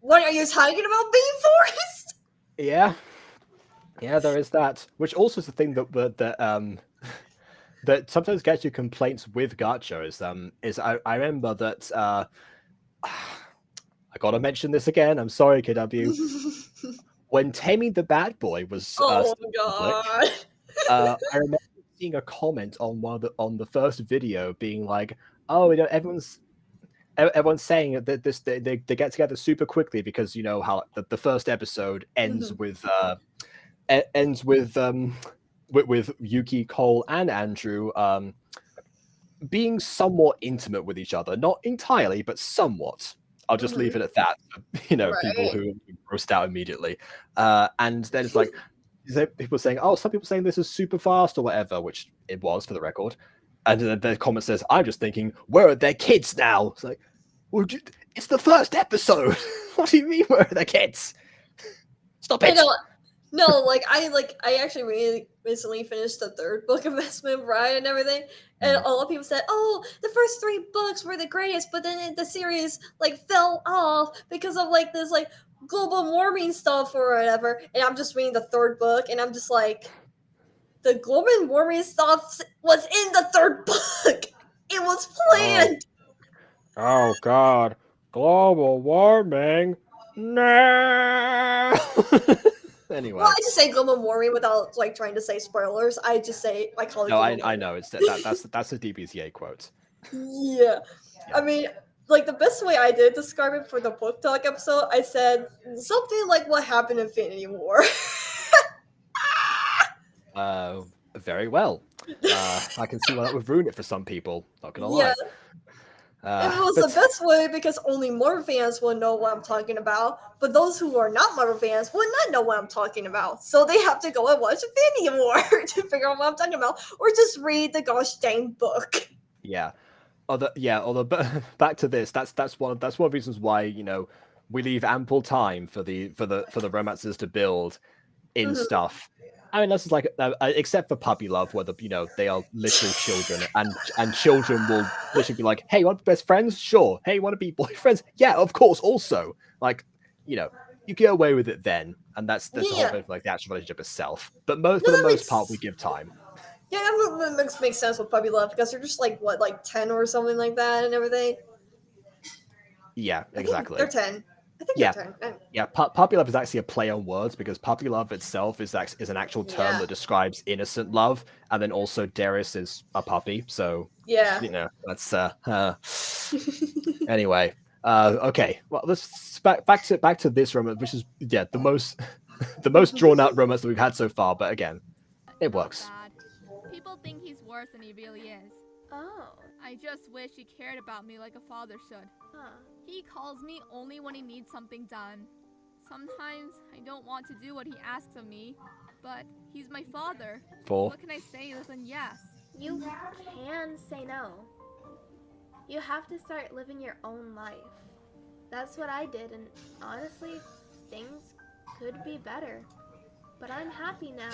What are you talking about being forced?" Yeah. Yeah, there is that. Which also is the thing that sometimes gets you complaints with Gacha is I remember that I gotta mention this again. I'm sorry, KW. When Taming the Bad Boy was Oh still god. public, I remember seeing a comment on on the first video being like, "Oh, you know, everyone's saying that they get together super quickly because you know how the first episode ends with with Yuki, Cole, and Andrew being somewhat intimate with each other. Not entirely, but somewhat. I'll just leave it at that. You know, people Right. who grossed out immediately. And then it's like, people saying, "Oh, some people saying this is super fast or whatever," which it was for the record. And then the comment says, "I'm just thinking, where are their kids now?" It's like, well, it's the first episode. What do you mean, where are their kids? Stop it. No, like I actually really recently finished the third book of Mesmer Bride and everything, and a lot of people said, "Oh, the first 3 books were the greatest," but then the series like fell off because of like this like global warming stuff or whatever. And I'm just reading the 3rd book, and I'm just like, the global warming stuff was in the 3rd book. It was planned. Oh God, global warming. No. Anyway, Well, I just say global warming without like trying to say spoilers. I just say I call it. no, global I know it's that's a DBCA quote. Yeah. I mean, like the best way I did describe it for the book talk episode, I said something like what happened in Infinity War. Very well. I can see why that would ruin it for some people. Not gonna lie. Yeah. And it was the best way because only Marvel fans will know what I'm talking about, but those who are not Marvel fans will not know what I'm talking about. So they have to go and watch Infinity War to figure out what I'm talking about, or just read the gosh dang book. Yeah. Although back to this, that's one of the reasons why we leave ample time for the romances to build in stuff. I mean, this is like except for puppy love, where they are literal children, and children will literally be like, "Hey, you want to be best friends? Sure. Hey, you want to be boyfriends? Yeah, of course. Also, like, you get away with it then, and that's the whole bit of like the actual relationship itself. But for the most part, we give time. Yeah, that makes sense with puppy love because they're just like 10 or something like that and everything. Yeah, exactly. They're 10. I think they're 10. Yeah, puppy love is actually a play on words because puppy love itself is an actual term that describes innocent love, and then also Darius is a puppy, so that's anyway. Okay, well, let's back to this romance, which is the most the most drawn out romance that we've had so far. But again, it works. People think he's worse than he really is. Oh. I just wish he cared about me like a father should. Huh. He calls me only when he needs something done. Sometimes I don't want to do what he asks of me, but he's my father. What can I say other than yes? You can say no. You have to start living your own life. That's what I did, and honestly, things could be better. But I'm happy now.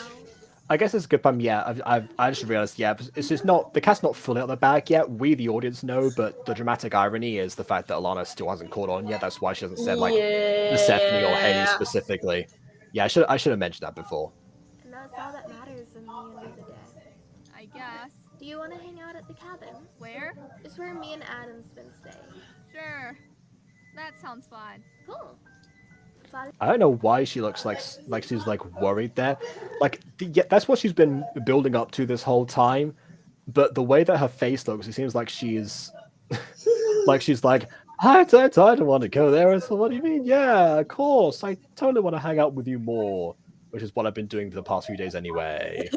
I guess it's a good point. Yeah, I just realized. Yeah, it's just not the cat's not fully out of the bag yet. We, the audience, know, but the dramatic irony is the fact that Alana still hasn't caught on yet. That's why she hasn't said like Persephone or Hades specifically. Yeah, I should have mentioned that before. And that's all that matters in the end of the day. I guess. Do you want to hang out at the cabin? Where? It's where me and Adam's been staying. Sure. That sounds fun. Cool. I don't know why she looks like she's like worried there. Like that's what she's been building up to this whole time. But the way that her face looks, it seems like she's she's like, I don't want to go there. So what do you mean? Yeah, of course. I totally want to hang out with you more, which is what I've been doing for the past few days anyway.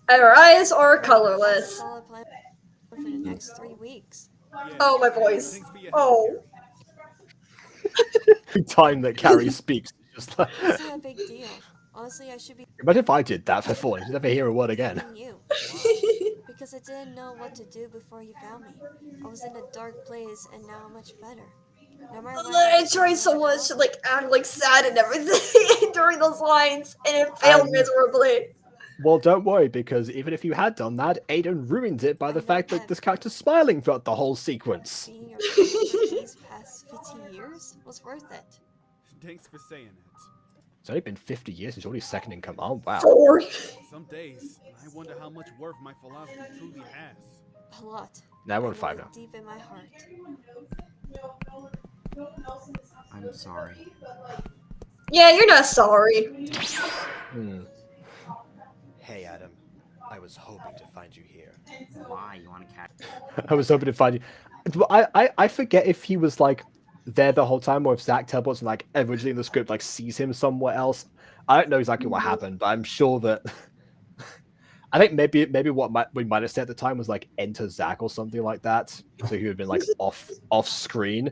Our eyes are colorless. For the next 3 weeks. Oh, my voice. Oh. Every time that Carrie speaks, it's just like... It's not a big deal. Honestly, I should be... Imagine if I did that for fun. You'd never hear a word again. You. Because I didn't know what to do before you found me. I was in a dark place, and now I'm much better. No matter what I tried so much to act sad and everything during those lines, and it failed miserably. Well, don't worry, because even if you had done that, Aiden ruined it by the fact that this character's smiling throughout the whole sequence. Being your friend for these past 15 years was worth it. Thanks for saying it. It's only been 50 years. He's already second in command. Wow. Some days, I wonder how much worth my philosophy truly has. A lot. Now we're on 5 now. Deep in my heart. I'm sorry. Yeah, you're not sorry. Hey, Adam. I was hoping to find you here. Why? You want to catch? I was hoping to find you. I forget if he was there the whole time, or if Zach teleports and originally in the script sees him somewhere else. I don't know exactly what happened, but I'm sure that I think maybe what we might have said at the time was enter Zach or something like that. So he would have been off screen.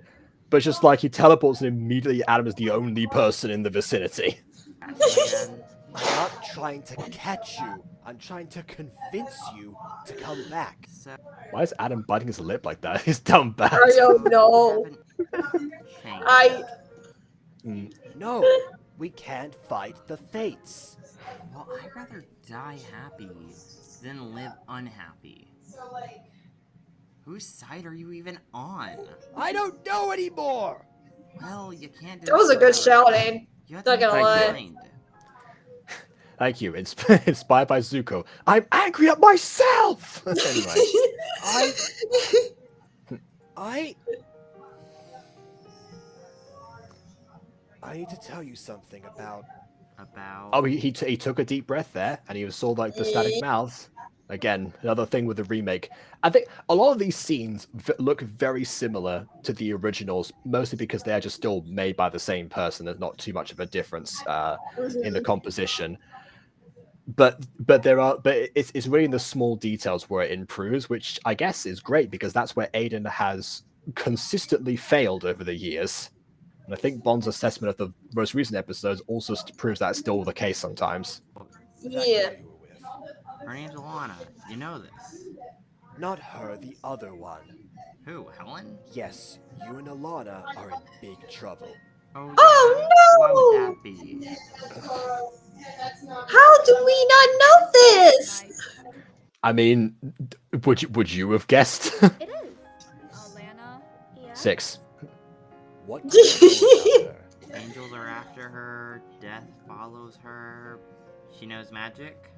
but just like he teleports and immediately Adam is the only person in the vicinity. And I'm not trying to catch you. I'm trying to convince you to come back. so Why is Adam biting his lip like that? He's dumb bad. I don't know. haven't changed. I No, we can't fight the fates. Well, I'd rather die happy than live unhappy. Whose side are you even on? I don't know anymore. Well, you can't do that was a good shouting. You have Not to gonna make up your lie. mind. Thank you. Inspired by Zuko. I'm angry at myself! Anyway. I need to tell you something about... Oh, he took a deep breath there, and he saw like the static mouths. Again, another thing with the remake. I think a lot of these scenes look very similar to the originals, mostly because they are just still made by the same person. There's not too much of a difference in the composition. But it's really in the small details where it improves, which I guess is great because that's where Aiden has consistently failed over the years. And I think Bond's assessment of the most recent episodes also proves that's still the case sometimes. Yeah. Her name's Alana. You know this. Not her, the other one. Who, Helen? Yes, you and Alana are in big trouble. Oh, Oh, Why no! would that be? How do we not know this? I mean, would you have guessed? It is. Alana. Yeah. 6. What do you know about her? Angels are after her. Death follows her. She knows magic.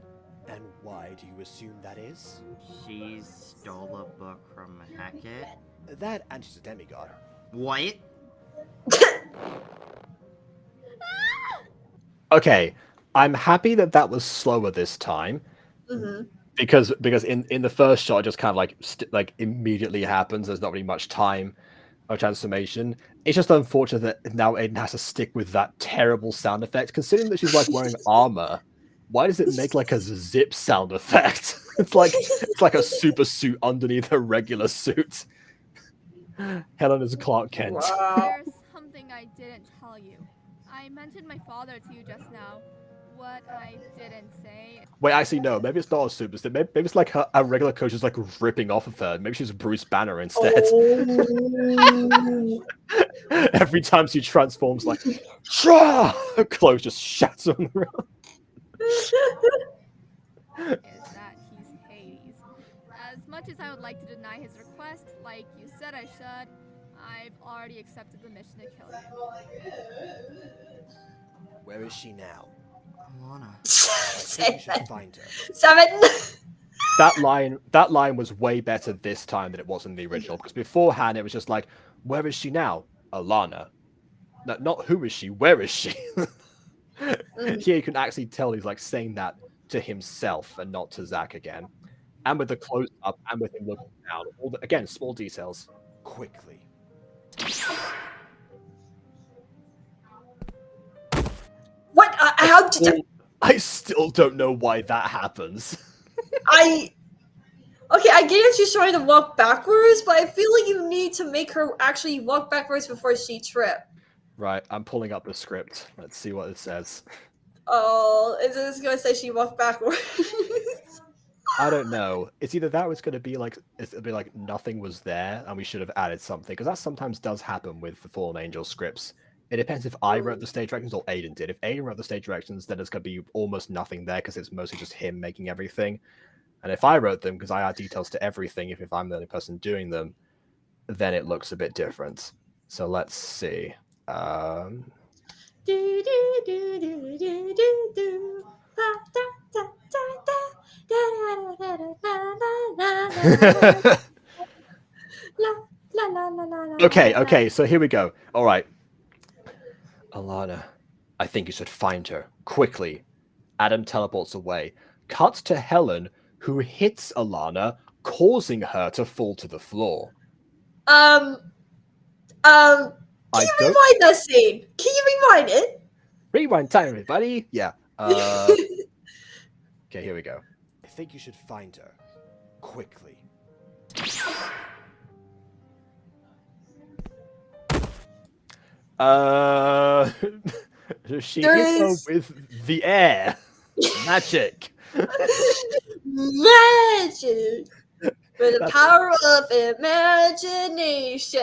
And why do you assume that is? She stole a book from Hackett. That and she's a demigod. What? Okay, I'm happy that was slower this time. Because in the first shot, it just kind of like immediately happens. There's not really much time of transformation. It's just unfortunate that now Aiden has to stick with that terrible sound effect. Considering that she's like wearing armor, why does it make like a zip sound effect? it's like a super suit underneath a regular suit. Helen is Clark Kent. Wow. There's something I didn't tell you. I mentioned my father to you just now. What I didn't say. Wait, actually, no. Maybe it's not a super suit. Maybe it's like a regular coach is like ripping off of her. Maybe she's Bruce Banner instead. Oh. Every time she transforms, like, Shra! Her clothes just shatter on the ground. Is that he's Hades. As much as I would like to deny his request, like you said I should, I've already accepted the mission to kill him. Where is she now? Alana. I think you should find her. 7. That line was way better this time than it was in the original, because beforehand it was just like, where is she now? Alana. No, not who is she, where is she? Here you can actually tell he's like saying that to himself and not to Zack again. And with the close up and with him looking down. Again, small details. Quickly. What? How did I still don't know why that happens. Okay, I get it. She's trying to walk backwards, but I feel like you need to make her actually walk backwards before she trip. Right, I'm pulling up the script. Let's see what it says. Oh, is this gonna say she walked backwards? I don't know. It's either that or it's gonna be like nothing was there and we should have added something, because that sometimes does happen with the Fallen Angel scripts. It depends if I wrote the stage directions or Aiden did. If Aiden wrote the stage directions, then there's gonna be almost nothing there because it's mostly just him making everything. And if I wrote them, because I add details to everything, if I'm the only person doing them, then it looks a bit different. So let's see. Okay, so here we go. All right. Alana, I think you should find her quickly. Adam teleports away. Cuts to Helen, who hits Alana, causing her to fall to the floor. Can you rewind that scene? Can you rewind it? Rewind time, everybody. Yeah. Okay, here we go. I think you should find her. Quickly. She There hits her is with the air. Magic. magic with the That's- power of imagination.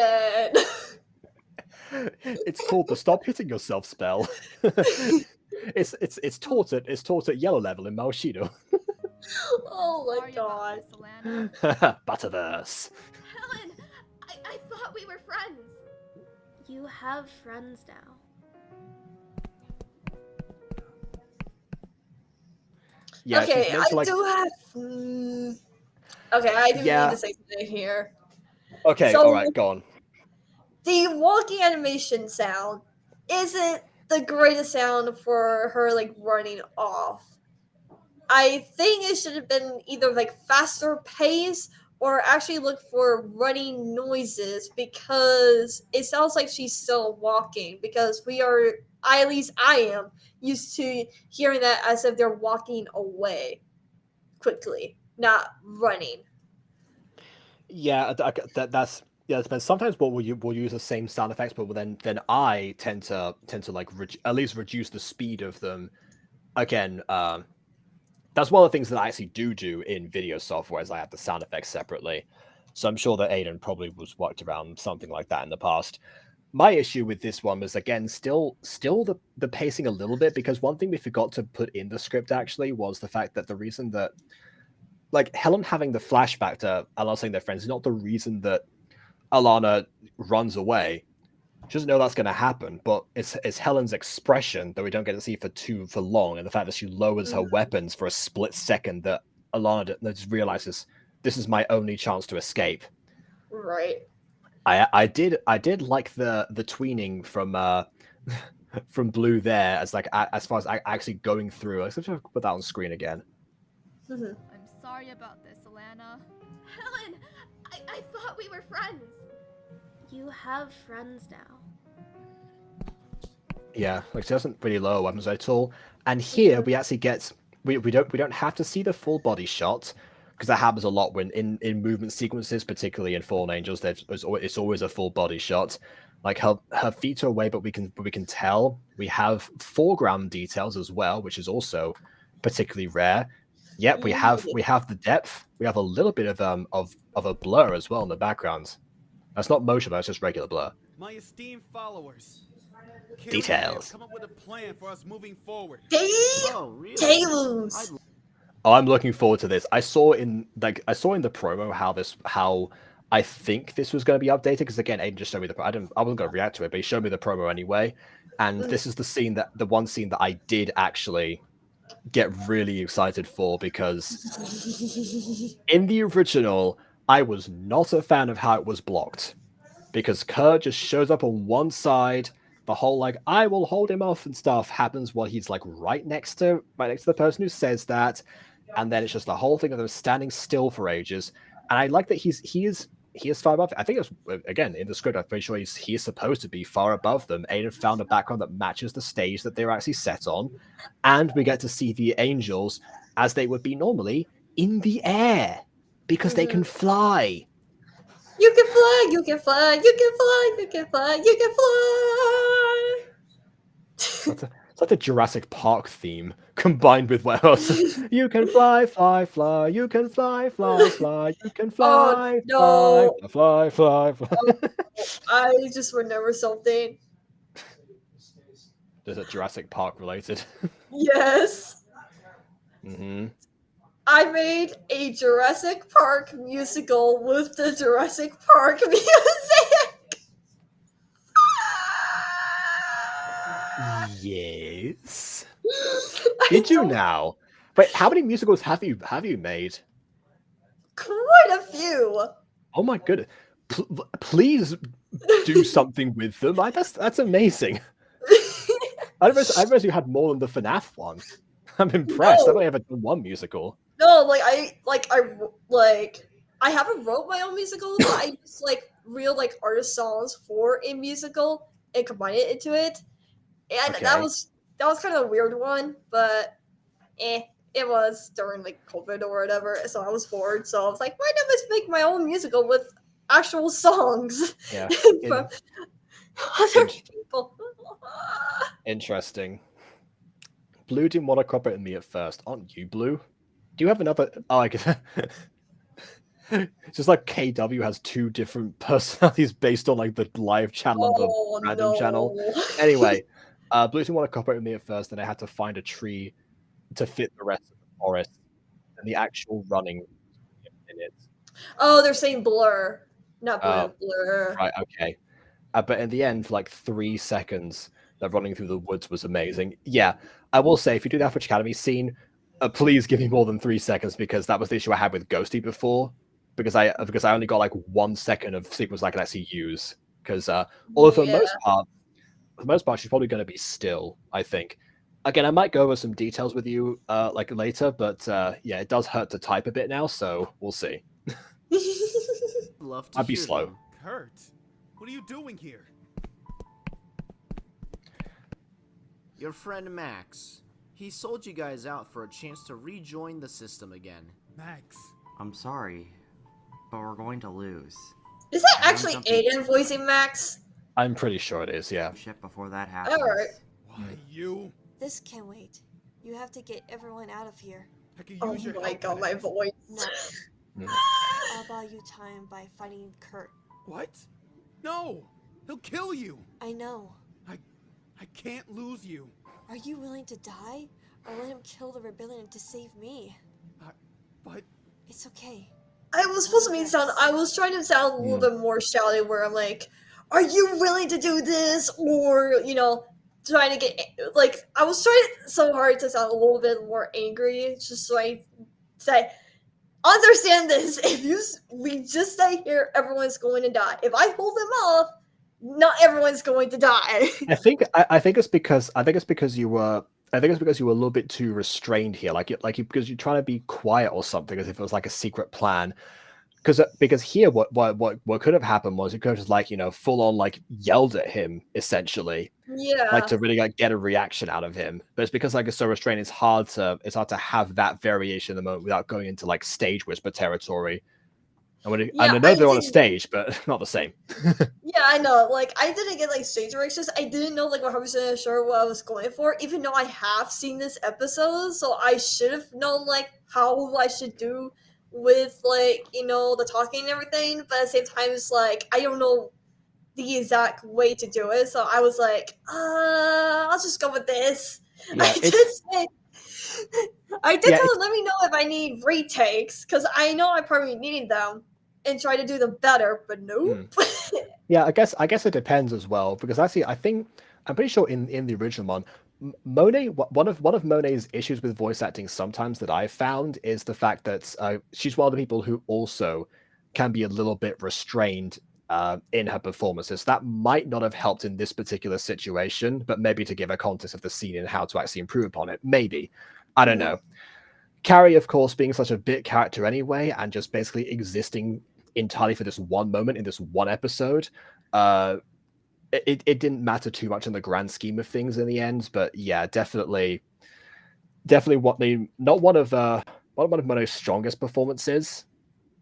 It's called the stop hitting yourself spell. it's taught at yellow level in Malshido. Oh my Sorry about god. this, Alana. Butterverse. Helen, I thought we were friends. You have friends now. Yeah, Okay, she's meant to, I like. do have. Okay, I do Yeah. need to say something here. Okay, So- all right, go on. The walking animation sound isn't the greatest sound for her like running off. I think it should have been either like faster pace or actually look for running noises because it sounds like she's still walking because at least I am used to hearing that as if they're walking away quickly, not running. Yeah, that's yeah. It depends. Sometimes we'll use the same sound effects, but then I tend to like at least reduce the speed of them. Again, that's one of the things that I actually do in video software is I have the sound effects separately. So I'm sure that Aiden probably was worked around something like that in the past. My issue with this one was again still the pacing a little bit, because one thing we forgot to put in the script actually was the fact that the reason that like Helen having the flashback to Alana saying they're friends is not the reason that Alana runs away. She doesn't know that's going to happen, but it's Helen's expression that we don't get to see for long, and the fact that she lowers her weapons for a split second that Alana just realizes this is my only chance to escape. Right. I did like the tweening from from Blue there as like as far as actually going through. Let's put that on screen again. Mhm. I'm sorry about this, Alana. Helen, I thought we were friends. You have friends now. Yeah, like she doesn't really lower weapons at all. And here we actually get we don't have to see the full body shot, because that happens a lot when in movement sequences, particularly in Fallen Angels. It's always a full body shot. Like her feet are away, but we can tell. We have foreground details as well, which is also particularly rare. Yep, we have the depth. We have a little bit of a blur as well in the background. That's not motion, that's just regular blur. My esteemed followers, Kira Details. and I have come up with a plan for us moving forward. Oh, really? Tails. Oh, I'm looking forward to this. I saw in the promo how I think this was going to be updated, because again, Aiden just showed me I wasn't going to react to it, but he showed me the promo anyway. And this is the one scene that I did actually get really excited for, because in the original, I was not a fan of how it was blocked, because Kurt just shows up on one side. The whole like I will hold him off and stuff happens while he's like right next to the person who says that, and then it's just the whole thing of them standing still for ages. And I like that he is far above. I think it's again in the script. I'm pretty sure he is supposed to be far above them. Aiden found a background that matches the stage that they're actually set on, and we get to see the angels as they would be normally in the air, because they can fly. You can fly, you can fly, you can fly, you can fly, you can fly. It's like the Jurassic Park theme combined with what else? You can fly, fly, fly. You can fly, fly, fly. You can fly, no. fly, fly, fly. I just remember something. Is it Jurassic Park related? Yes. Mm-hmm. I made a Jurassic Park musical with the Jurassic Park music. Yes. Did you now? Wait, how many musicals have you made? Quite a few. Oh my goodness! Please do something with them. That's amazing. I realized you had more than the FNAF one. I'm impressed. No. I've only ever done one musical. No, I haven't wrote my own musical, but I just real artist songs for a musical and combine it into it. And Okay. that was kind of a weird one, but it was during COVID or whatever, so I was bored. So I was like, why not just make my own musical with actual songs? Yeah. Other people. Interesting. Blue didn't want to cooperate with me at first. Aren't you, Blue? Do you have another? Oh, I guess. It's just like KW has 2 different personalities based on like the live channel and the random channel. Anyway, Blue didn't want to cooperate with me at first, and I had to find a tree to fit the rest of the forest, and the actual running in it. Oh, they're saying blur, not blue. Blur. Right. Okay. But in the end, for like 3 seconds, that running through the woods was amazing. Yeah, I will say, if you do the Average Academy scene, please give me more than 3 seconds, because that was the issue I had with Ghosty before. Because I only got like 1 second of sequence I could actually use. Because although for the most part, she's probably going to be still, I think. Again, I might go over some details with you like later, but yeah, it does hurt to type a bit now, so we'll see. Love to I'd be hear slow. them. Kurt, what are you doing here? Your friend Max. He sold you guys out for a chance to rejoin the system again. Max. I'm sorry, but we're going to lose. Is that actually Aiden voicing Max? I'm pretty sure it is, yeah. Shit before that happens. Alright. Why you? This can wait. You have to get everyone out of here. I could Oh use your my help god, in my it. voice. No. I'll buy you time by fighting Kurt. What? No! He'll kill you! I know. I can't lose you. Are you willing to die? Or let him kill the rebellion to save me? But It's okay. I was supposed to I was trying to sound a little bit more shouty, where I'm like, are you willing to do this? Or, you know, trying to get, like, I was trying so hard to sound a little bit more angry, just so I say, understand this, we just stay here, everyone's going to die. If I hold them off, not everyone's going to die. I think it's because you were a little bit too restrained here, because you're trying to be quiet or something, as if it was like a secret plan. Because here, what could have happened was, it could have just, like, you know, full on like yelled at him essentially, Yeah. like to really like get a reaction out of him. But it's because like it's so restrained, it's hard to have that variation in the moment without going into like stage whisper territory. I know they're on a stage, but not the same. Yeah, I know. Like, I didn't get like stage directions. I didn't know like 100% sure what I was going for, even though I have seen this episode. So I should have known like how I should do with, like, you know, the talking and everything. But at the same time, it's like I don't know the exact way to do it. So I was like, I'll just go with this. Yeah, I did tell them, let me know if I need retakes, because I know I probably needed them, and try to do them better, but nope. Yeah, I guess it depends as well, because actually I'm pretty sure in the original one, Monet, one of Monet's issues with voice acting sometimes that I've found is the fact that she's one of the people who also can be a little bit restrained in her performances. That might not have helped in this particular situation, but maybe to give a context of the scene and how to actually improve upon it. Maybe. I don't know. Carrie, of course, being such a bit character anyway, and just basically existing entirely for this one moment in this one episode, it didn't matter too much in the grand scheme of things in the end. But yeah, definitely not one of Mono's strongest performances,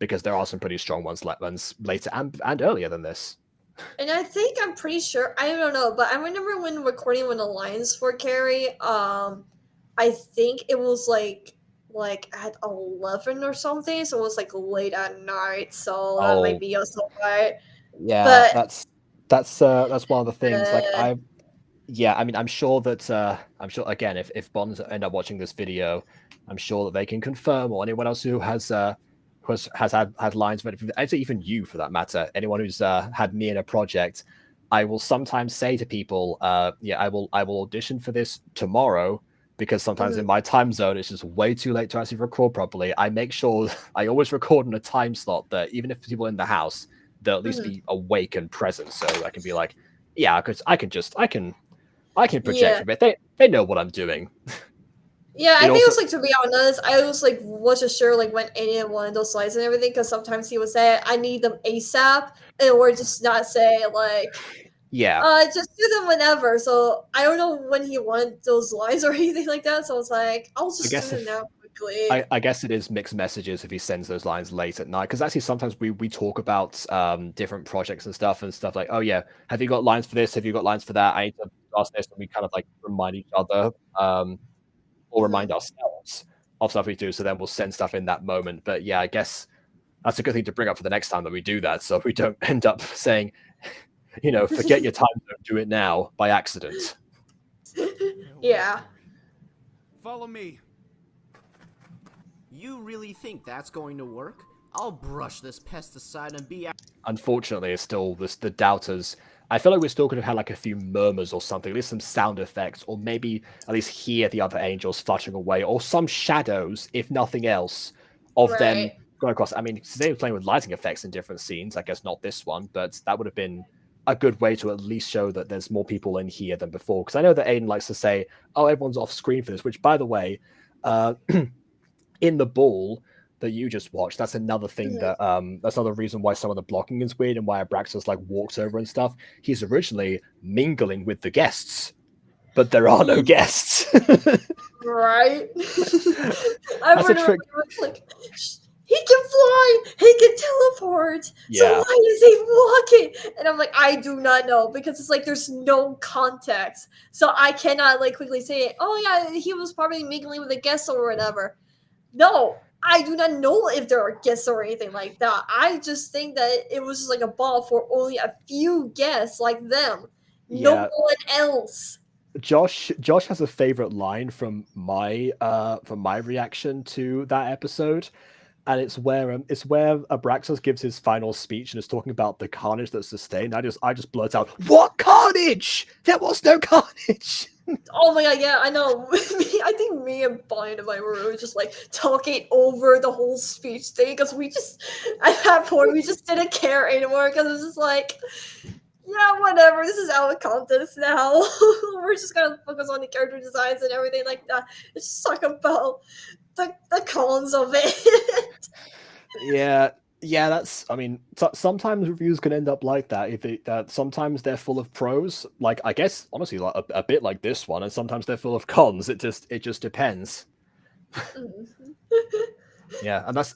because there are some pretty strong ones later and earlier than this. And I think I'm pretty sure, I don't know, but I remember when recording one of the lines for Carrie, I think it was like at 11 or something, so it was like late at night, so that might be also right. Yeah, but that's one of the things. I'm sure again, if Bonds end up watching this video, I'm sure that they can confirm, or anyone else who has had lines, but I'd say even you for that matter, anyone who's had me in a project, I will sometimes say to people, I will audition for this tomorrow, because sometimes in my time zone it's just way too late to actually record properly. I make sure I always record in a time slot that even if people in the house, they'll at least be awake and present, so I can be like, yeah, because I can project a bit. They know what I'm doing. Yeah, I think it was like, to be honest, I was like wasn't sure like when any of one of those slides and everything, because sometimes he would say I need them ASAP, or just not say like, just do them whenever. So I don't know when he wanted those lines or anything like that. So I was like, I'll just do them now. quickly. I guess it is mixed messages if he sends those lines late at night. Because actually, sometimes we talk about different projects and stuff like, oh yeah, have you got lines for this? Have you got lines for that? I need to ask this, and we kind of like remind each other or remind ourselves of stuff we do. So then we'll send stuff in that moment. But yeah, I guess that's a good thing to bring up for the next time that we do that, so we don't end up saying, forget your time, don't do it now by accident. Yeah. Follow me. You really think that's going to work? I'll brush this pest aside and be out. Unfortunately, it's still the doubters. I feel like we still could have had like a few murmurs or something, at least some sound effects, or maybe at least hear the other angels fluttering away, or some shadows, if nothing else, of them going across. I mean, they were playing with lighting effects in different scenes. I guess not this one, but that would have been a good way to at least show that there's more people in here than before. Because I know that Aiden likes to say, "Oh, everyone's off screen for this," which, by the way, in the ball that you just watched, that's another thing that that's another reason why some of the blocking is weird and why Abraxas like walks over and stuff. He's originally mingling with the guests, but there are no guests. Right? I remember like, he can fly, he can teleport. Yeah. So why is he walking? And I'm like, I do not know, because it's like there's no context, so I cannot like quickly say, oh yeah, he was probably mingling with a guest or whatever. No, I do not know if there are guests or anything like that. I just think that it was just like a ball for only a few guests like them. No one else. Josh has a favorite line from my reaction to that episode, and it's where Abraxas gives his final speech and is talking about the carnage that's sustained. I just blurt out, "What carnage? There was no carnage." Oh my god, yeah, I know. I think me and Barnabas were just like talking over the whole speech thing, because we just, at that point, we just didn't care anymore, because it was just like, yeah, whatever, this is out of context now. We're just gonna focus on the character designs and everything like that. Let's just talk about the cons of it. Yeah, that's. I mean, sometimes reviews can end up like that. Sometimes they're full of pros, like I guess honestly, like a bit like this one, and sometimes they're full of cons. It just depends. Yeah, and that's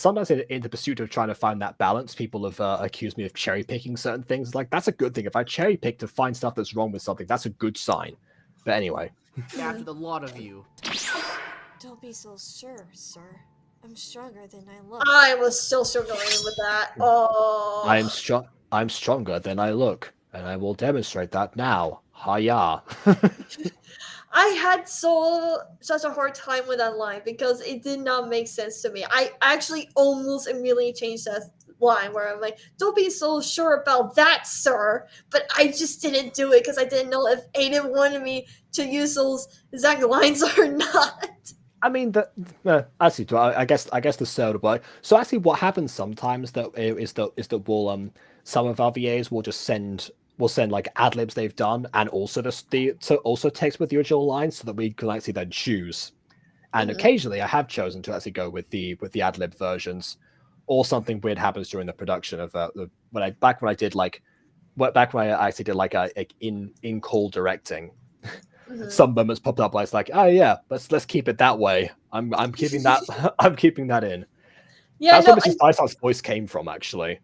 sometimes in the pursuit of trying to find that balance, people have accused me of cherry picking certain things. Like that's a good thing. If I cherry pick to find stuff that's wrong with something, that's a good sign. But anyway, after the lot of you. Don't be so sure, sir. I'm stronger than I look. I was still struggling with that. Oh. I'm stronger than I look, and I will demonstrate that now. Hiya. I had such a hard time with that line because it did not make sense to me. I actually almost immediately changed that line where I'm like, don't be so sure about that, sir. But I just didn't do it because I didn't know if Aiden wanted me to use those exact lines or not. I mean, actually, I guess the soda boy. So actually, what happens sometimes is that we'll some of our VAs will just send like ad libs they've done, and also also text with the original lines, so that we can actually then choose. And occasionally, I have chosen to actually go with the ad lib versions, or something weird happens during the production of when I actually did like in call directing. Some moments popped up. I was like, "Oh yeah, let's keep it that way." I'm keeping that. I'm keeping that in. Yeah, that's where Mrs. Dysart's voice came from, actually.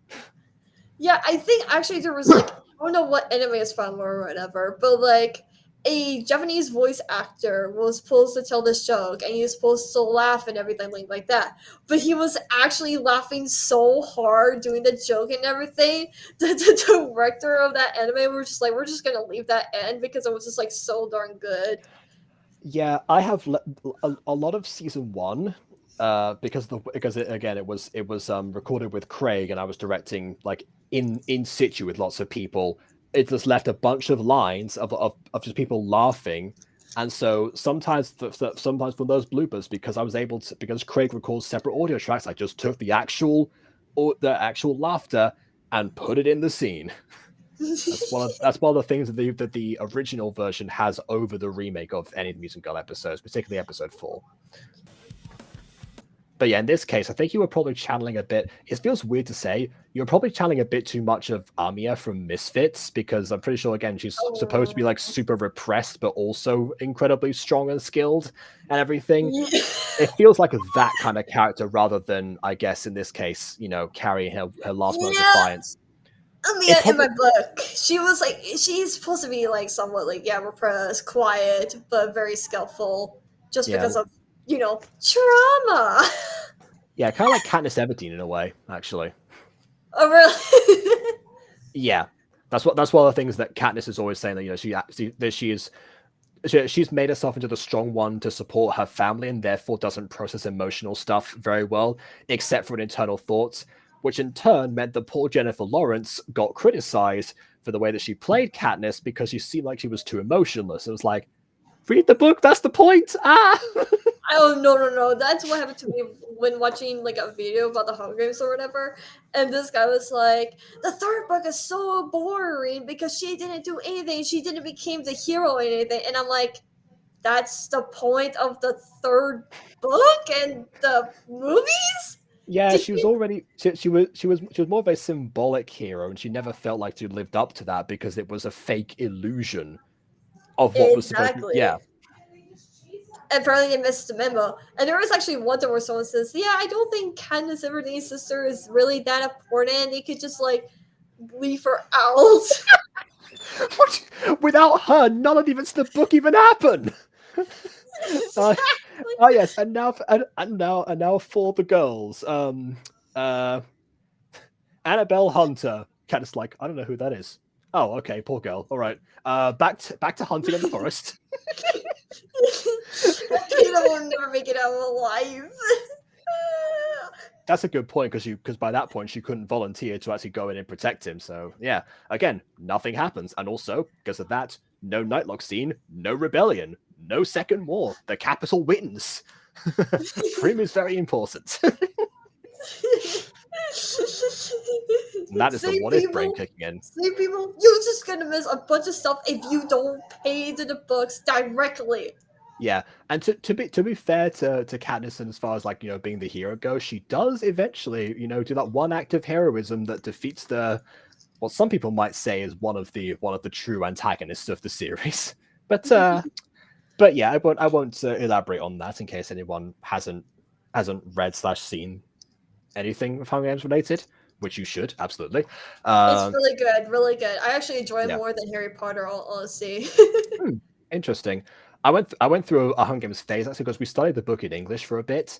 Yeah, I think actually there was like I don't know what anime is from or whatever, but like a Japanese voice actor was supposed to tell this joke, and he was supposed to laugh and everything like that. But he was actually laughing so hard doing the joke and everything. The director of that anime were just like, we're just gonna leave that in because it was just like so darn good. Yeah, I have a lot of season 1 because it was recorded with Craig, and I was directing like in situ with lots of people. It just left a bunch of lines of just people laughing, and so sometimes from those bloopers, because Craig records separate audio tracks, I just took the actual laughter and put it in the scene. That's one of the things that the original version has over the remake of any of the Music Girl episodes, particularly episode 4. But yeah, in this case, I think you were probably channeling a bit. It feels weird to say. You're probably channeling a bit too much of Amiya from Misfits, because I'm pretty sure, again, she's supposed to be like super repressed, but also incredibly strong and skilled and everything. Yeah. It feels like that kind of character rather than, I guess, in this case, carrying her last moment of defiance. Amiya in my book, she was like, she's supposed to be like somewhat like, repressed, quiet, but very skillful, just because of, trauma. Yeah, kind of like Katniss Everdeen in a way, actually. Oh, really? Yeah, that's one of the things that Katniss is always saying, that she's made herself into the strong one to support her family, and therefore doesn't process emotional stuff very well, except for internal thoughts, which in turn meant that poor Jennifer Lawrence got criticized for the way that she played Katniss because she seemed like she was too emotionless. It was like, read the book, that's the point. Oh, no. That's what happened to me when watching like a video about the Hunger Games or whatever. And this guy was like, the third book is so boring because she didn't do anything. She didn't become the hero or anything. And I'm like, that's the point of the third book and the movies? Yeah, she was already she was more of a symbolic hero, and she never felt like she lived up to that because it was a fake illusion of what was supposed to be. Yeah. Apparently they missed the memo. And there was actually one where someone says, I don't think Candace Everdeen's sister is really that important. They could just like leave her out. Without her, none of the book even happened. Yes, and now for the girls. Annabelle Hunter. Candace like, I don't know who that is. Oh, okay, poor girl. All right. Back to hunting in the forest. Peter will never make it out alive. That's a good point, because by that point she couldn't volunteer to actually go in and protect him. So yeah, again, nothing happens, and also because of that, no Nightlock scene, no rebellion, no second war. The capital wins. Prim is very important. That is the what if brain kicking in. See, people, you're just gonna miss a bunch of stuff if you don't pay to the books directly. Yeah, and to be fair to Katniss, and as far as like being the hero goes, she does eventually do that one act of heroism that defeats what some people might say is one of the true antagonists of the series. But yeah, I won't elaborate on that in case anyone hasn't read / seen anything with Hunger Games related, which you should absolutely. It's really good, really good. I actually enjoy it more than Harry Potter, honestly. Interesting. I went through a Hunger Games phase actually because we studied the book in English for a bit.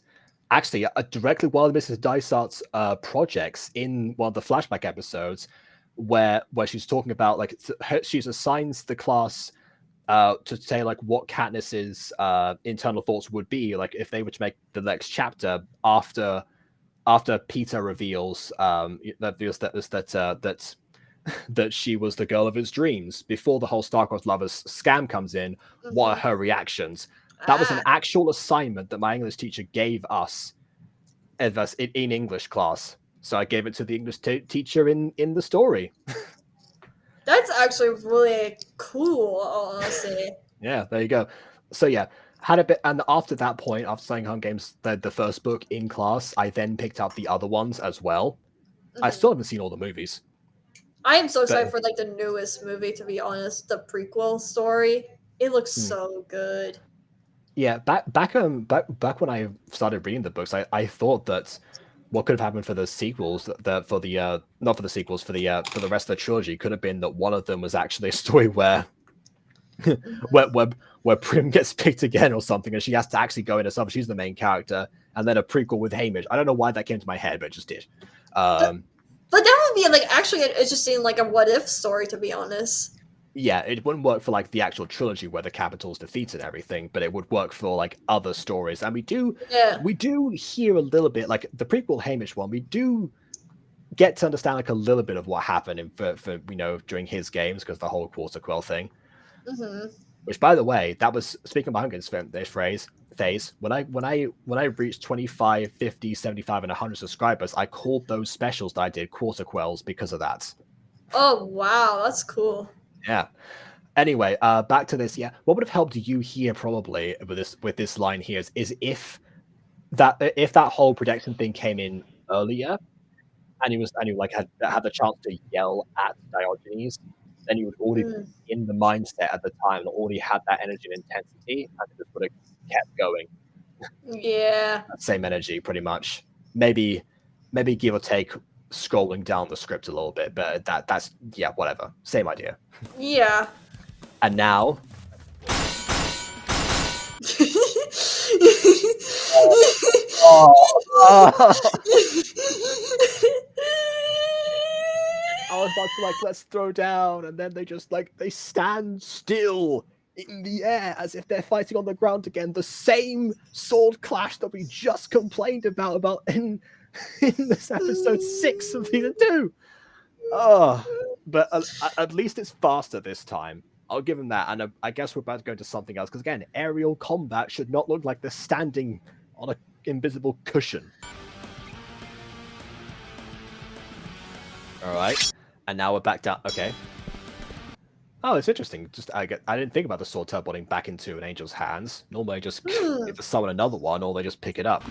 Actually, directly while Mrs. Dysart's projects in one of the flashback episodes, where she's talking about like she's assigns the class to say like what Katniss's internal thoughts would be like if they were to make the next chapter after Peter reveals that she was the girl of his dreams before the whole Star-Crossed Lovers scam comes in. What are her reactions? That was an actual assignment that my English teacher gave us in English class. So I gave it to the English teacher in the story. That's actually really cool, honestly. Yeah, there you go. So yeah, had a bit, and after that point, after studying Hunger Games, the first book in class, I then picked up the other ones as well. I still haven't seen all the movies. I am so excited for like the newest movie, to be honest, the prequel story. It looks so good. Yeah, back when I started reading the books, I thought that what could have happened for the sequels, not for the sequels, for the rest of the trilogy, could have been that one of them was actually a story where where Prim gets picked again or something, and she has to actually go in herself. She's the main character, and then a prequel with Hamish. I don't know why that came to my head, but it just did. But that would be like actually an interesting like a what if story, to be honest. Yeah, it wouldn't work for like the actual trilogy where the Capitol's defeated and everything, but it would work for like other stories. And we do hear a little bit like the prequel Hamish one. We do get to understand like a little bit of what happened for during his games, because the whole Quarter Quell thing. Which, by the way, that was speaking of Hunger Games phase. When I reached 25, 50, 75, and 100 subscribers, I called those specials that I did Quarter Quells because of that. Oh wow, that's cool. Yeah. Anyway, back to this. Yeah, what would have helped you here probably with this line here is if that if that whole protection thing came in earlier, and he like had the chance to yell at Diogenes, then he would already be in the mindset at the time and already had that energy and intensity, and just would have kept going. Yeah. That same energy, pretty much. Maybe give or take, scrolling down the script a little bit, but that's yeah, whatever. Same idea. Yeah. And now. I was about to like, let's throw down, and then they just like they stand still in the air as if they're fighting on the ground again. The same sword clash that we just complained about in this episode 6 of season 2. But at least it's faster this time. I'll give them that, and I guess we're about to go into something else because again, aerial combat should not look like they're standing on an invisible cushion. All right, and now we're back down. Okay. Oh, it's interesting. Just I didn't think about the sword teleporting back into an angel's hands. Normally, just either summon another one or they just pick it up.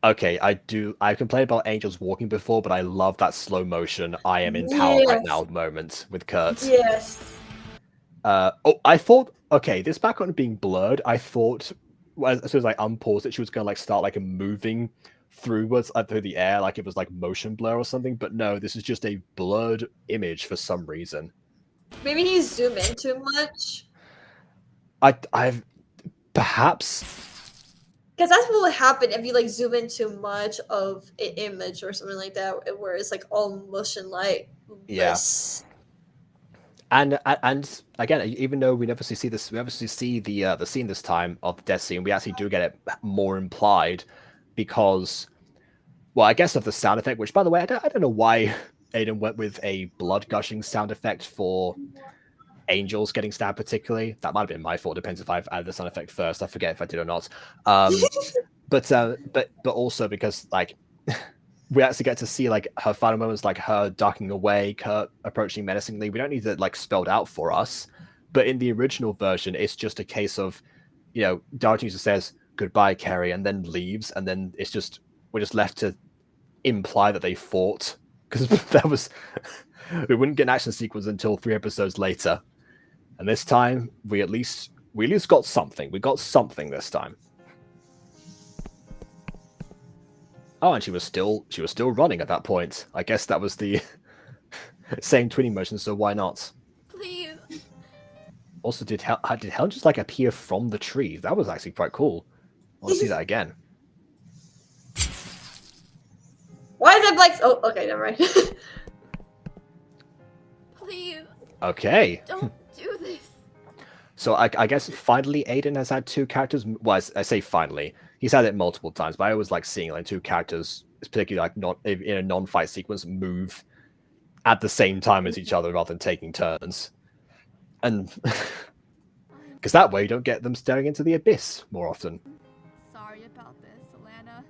Okay, I've complained about angels walking before, but I love that slow motion "I am in power right now" moment with Kurt. Yes. I thought, okay, this background being blurred, I thought as soon as I unpaused it, she was gonna like start like moving through the air, like it was like motion blur or something. But no, this is just a blurred image for some reason. Maybe he zoomed in too much. I've perhaps. Because that's what would happen if you like zoom in too much of an image or something like that, where it's like all motion like this. And again, even though we never see this, we obviously see the scene this time of the death scene. We actually do get it more implied because, well, I guess of the sound effect. Which, by the way, I don't know why Aiden went with a blood gushing sound effect for angels getting stabbed particularly. That might have been my fault. Depends if I've added the sound effect first. I forget if I did or not. But also because like we actually get to see like her final moments, like her ducking away, Kurt approaching menacingly. We don't need it like spelled out for us. But in the original version, it's just a case of, you know, Diogenes says goodbye, Carrie, and then leaves, and then we're just left to imply that they fought because we wouldn't get an action sequence until 3 episodes later. And this time, we at least got something. We got something this time. Oh, and she was still running at that point. I guess that was the same twinning motion, so why not? Please. Also, did Helen just like appear from the tree? That was actually quite cool. I want to see that again. Why is that like? Oh, okay, never mind. Please. Okay. Don't do this. So I guess finally Aiden has had 2 characters. Well, I say finally. He's had it multiple times, but I always like seeing like 2 characters, particularly like not in a non-fight sequence, move at the same time as each other rather than taking turns. And because that way you don't get them staring into the abyss more often. Sorry about this, Alana.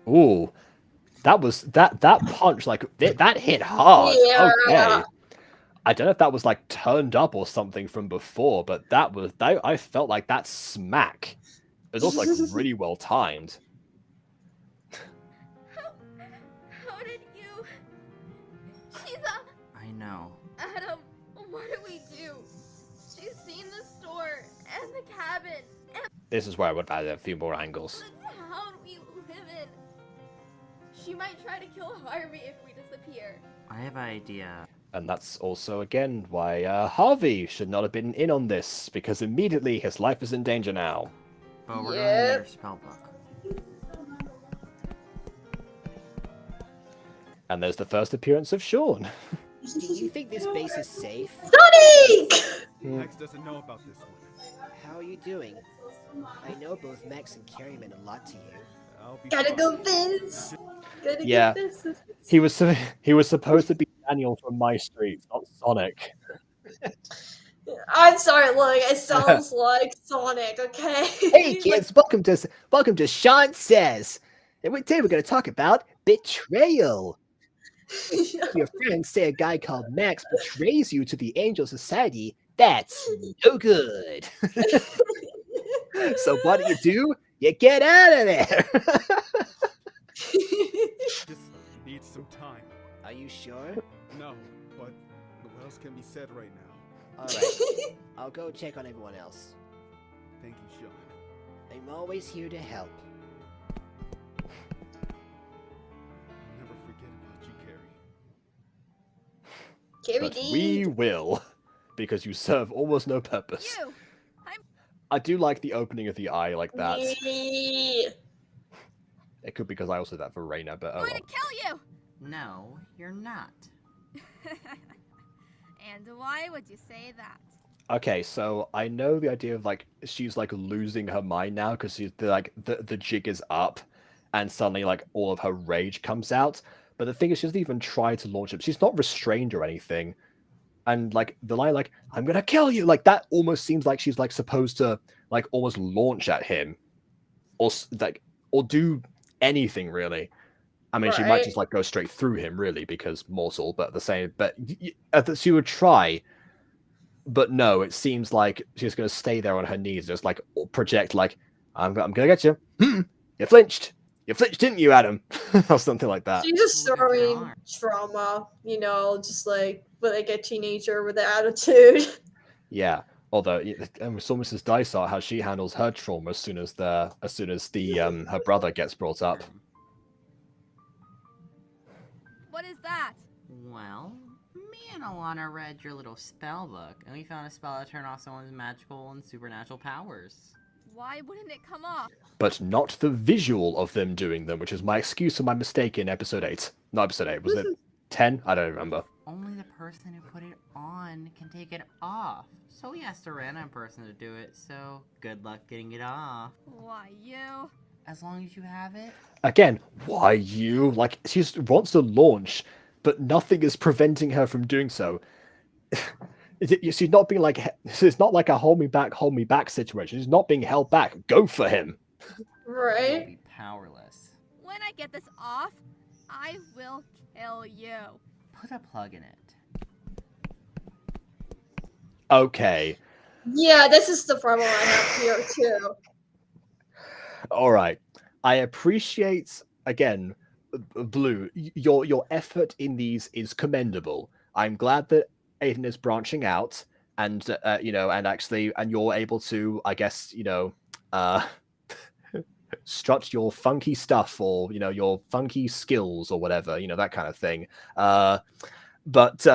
Ooh, that punch, like that hit hard. Yeah. Okay. I don't know if that was like turned up or something from before, but I felt like that smack. It was also like really well timed. How did you? Shiza! I know. Adam, what do we do? She's seen the store and the cabin and This is where I would have added a few more angles. the town we live in. She might try to kill Harvey if we disappear. I have an idea. And that's also, again, why Harvey should not have been in on this, because immediately his life is in danger now. But we're going to need your spell book. And there's the first appearance of Sean. Do you think this base is safe? Sonic! Max doesn't know about this one. How are you doing? I know both Max and Carrie meant a lot to you. I'll be Gotta fine. go, Vince. Gotta Yeah. go, Vince. He was supposed to be Daniel from My Street, not Sonic. I'm sorry, look, it sounds like Sonic, okay? Hey kids, welcome to Sean Says. And today we're going to talk about betrayal. Your friends say a guy called Max betrays you to the Angel Society. That's no good. So what do? You get out of there. Just need some time. Are you sure? No, but what else can be said right now? Alright, I'll go check on everyone else. Thank you, Sean. I'm always here to help. I'll never forget about you, Carrie. Carrie But D. we will, because you serve almost no purpose. You! I do like the opening of the eye like that. Yeah. It could be because I also did that for Reina, but oh I'm well. gonna kill you! No, you're not. And why would you say that? Okay, so I know the idea of like she's like losing her mind now because she's like the jig is up, and suddenly like all of her rage comes out. But the thing is, she doesn't even try to launch it. She's not restrained or anything. And like the line like "I'm gonna kill you," like that almost seems like she's like supposed to like almost launch at him, or like or do anything really. I mean, she might Right. just like go straight through him really because mortal, but the same. But she would try. But no, it seems like she's going to stay there on her knees, just like project, like I'm going to get you. You flinched. You flinched, didn't you, Adam? Or something like that. She's just Look at your throwing arm. trauma, just like a teenager with the attitude. Yeah. Although and we saw Mrs. Dysart how she handles her trauma as soon as the her brother gets brought up. What is that? Well, me and Alana read your little spell book, and we found a spell to turn off someone's magical and supernatural powers. Why wouldn't it come off? But not the visual of them doing them, which is my excuse for my mistake in episode 8. Not episode 8, was it 10? I don't remember. Only the person who put it on can take it off. So we asked a random person to do it, so good luck getting it off. Why, you? As long as you have it. Again, why you? Like, she just wants to launch, but nothing is preventing her from doing so. She's not being like, it's not like a hold me back situation. She's not being held back. Go for him. You'll Right? be powerless. When I get this off, I will kill you. Put a plug in it. Okay. Yeah, this is the problem I have here too. All right. I appreciate, again, Blue, your effort in these is commendable. I'm glad that Aiden is branching out and, and you're able to, I guess, strut your funky stuff or, your funky skills or whatever, that kind of thing. But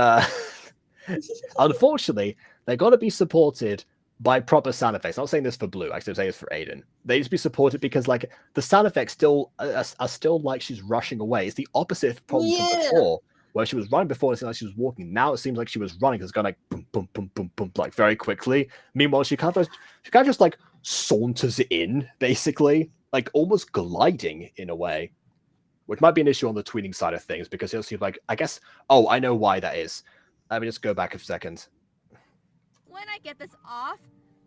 unfortunately, they're going to be supported by proper sound effects. I'm not saying this for Blue, actually I'm saying this for Aiden. They just be supported because like the sound effects still are still like she's rushing away. It's the opposite problem from before, where she was running before it seemed like she was walking. Now it seems like she was running because it's going like boom, boom, boom, boom, boom, like very quickly. Meanwhile, she kind of just like saunters in, basically, like almost gliding in a way, which might be an issue on the tweeting side of things because it'll seem like, I guess, oh, I know why that is. Let me just go back a second. When I get this off,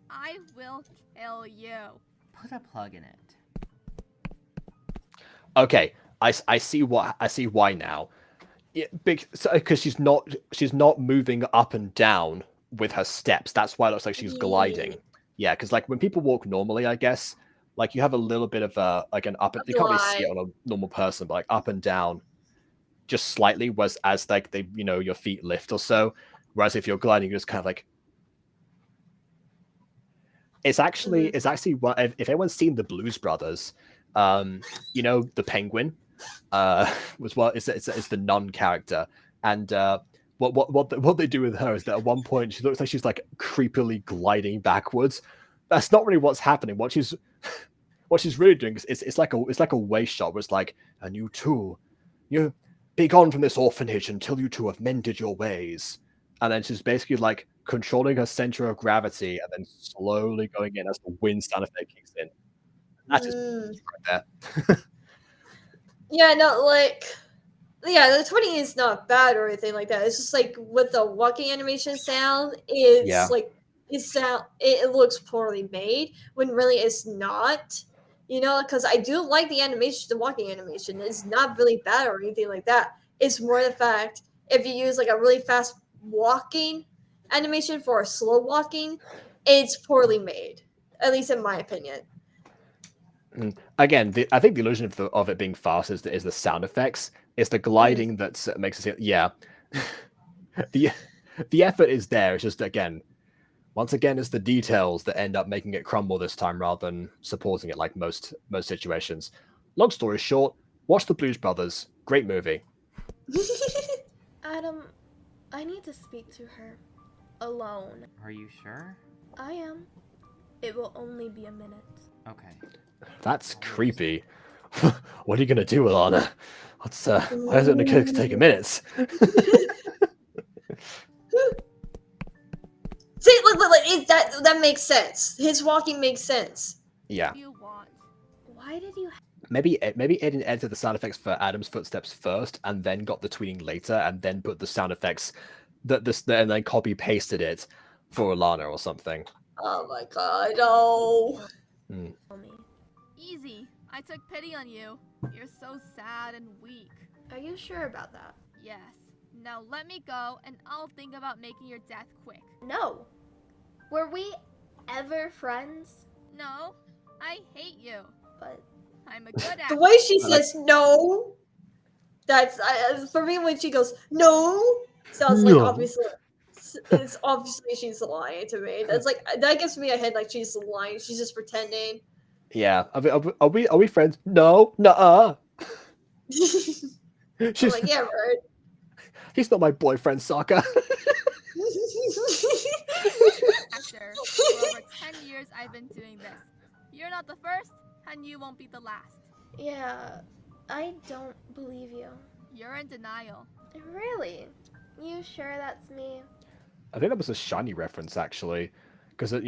I will kill you. Put a plug in it. Okay, I see why now. Because she's not moving up and down with her steps. That's why it looks like she's gliding. Yeah, because like when people walk normally, I guess like you have a little bit of an up. You can't really see it on a normal person, but like up and down, just slightly. Was as like they your feet lift or so. Whereas if you're gliding, you're just kind of like. It's actually one. If anyone's seen the Blues Brothers, the penguin, was it's the nun character, and what they do with her is that at one point she looks like she's like creepily gliding backwards. That's not really what's happening. What she's really doing is it's like a waist shot where it's like, and you too, you be gone from this orphanage until you two have mended your ways, and then she's basically like controlling her center of gravity and then slowly going in as the wind sound effect kicks in. That is right there. Yeah, no, the 20 is not bad or anything like that. It's just like with the walking animation sound, it's like it looks poorly made when really it's not. Because I do like the animation, the walking animation. It's not really bad or anything like that. It's more the fact if you use like a really fast walking animation for a slow walking, it's poorly made. At least in my opinion. Again, I think the illusion of it being fast is the sound effects. It's the gliding that makes it. Yeah, the effort is there. It's just once again, it's the details that end up making it crumble this time rather than supporting it like most situations. Long story short, watch The Blues Brothers. Great movie. Adam, I need to speak to her. Alone. Are you sure? I am. It will only be a minute. Okay. That's creepy. What are you gonna do, Alana? Why is it gonna take a minute? See, look, that makes sense. His walking makes sense. Yeah. You want? Why did you? Maybe Aiden edited the sound effects for Adam's footsteps first, and then got the tweeting later, and then put the sound effects and then copy pasted it for Alana or something. Oh my god, no. Easy. I took pity on you. You're so sad and weak. Are you sure about that? Yes. Now let me go, and I'll think about making your death quick. No. Were we ever friends? No, I hate you. But I'm a good actor. The way she says no, that's for me when she goes no, sounds like obviously she's lying to me. That's like that gives me a head like she's lying. She's just pretending. Yeah. Are we friends? No. Nuh-uh. I'm like, yeah, right. He's not my boyfriend, Sokka. Actor. For over 10 years I've been doing this. You're not the first, and you won't be the last. yeah, I don't believe you. You're in denial. Really? You sure that's me? I think that was a Shiny reference, actually. Because at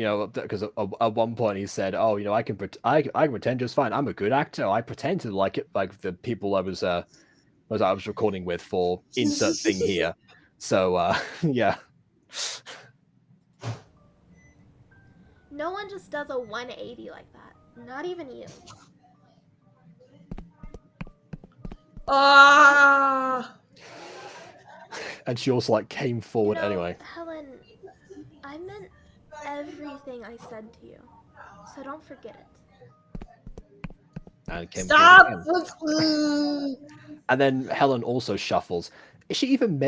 one point he said, "Oh, I can pretend just fine. I'm a good actor. I pretend to like it, like the people I was recording with for insert thing here." So yeah. No one just does a 180 like that. Not even you. And she also came forward anyway. Helen, I meant everything I said to you, so don't forget it. And came Stop! And then Helen also shuffles. Is she even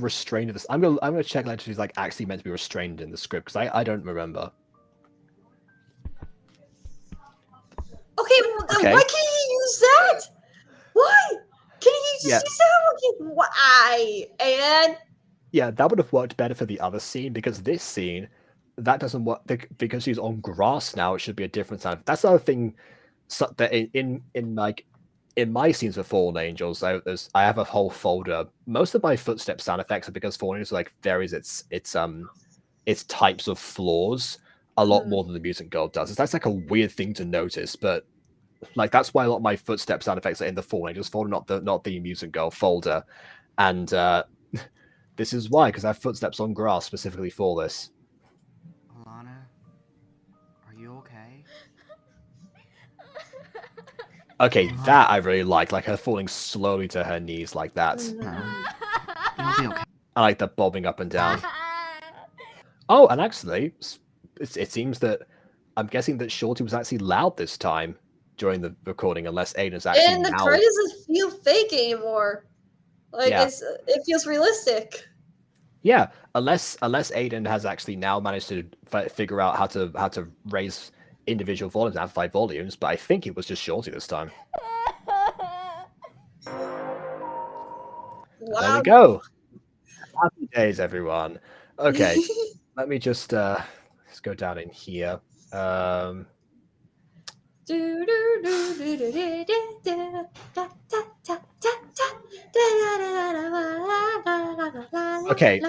restrained in this? I'm gonna check later if she's actually meant to be restrained in the script because I don't remember. Okay, why can't he use that? Why? Can he just use that? Why? And yeah, that would have worked better for the other scene because this scene, that doesn't work because she's on grass now. It should be a different sound. That's the other thing. So that in my scenes for Fallen Angels, I have a whole folder. Most of my footstep sound effects are because Fallen Angels varies its types of floors a lot more than the Mutant Girl does. That's a weird thing to notice, but that's why a lot of my footstep sound effects are in the Fallen Angels folder, not the Mutant Girl folder. And this is why, because I have footsteps on grass specifically for this. Alana, are you okay? Okay, that I really like her falling slowly to her knees like that. You'll be okay. I like the bobbing up and down. Oh, and actually, it seems that I'm guessing that Shorty was actually loud this time during the recording, unless Aiden's actually and the card doesn't feel fake anymore. It feels realistic. Yeah, unless Aiden has actually now managed to figure out how to raise individual volumes and amplify volumes, but I think it was just Shorty this time. Wow. There we go. Happy days, everyone. Okay, let me just let's go down in here. Okay.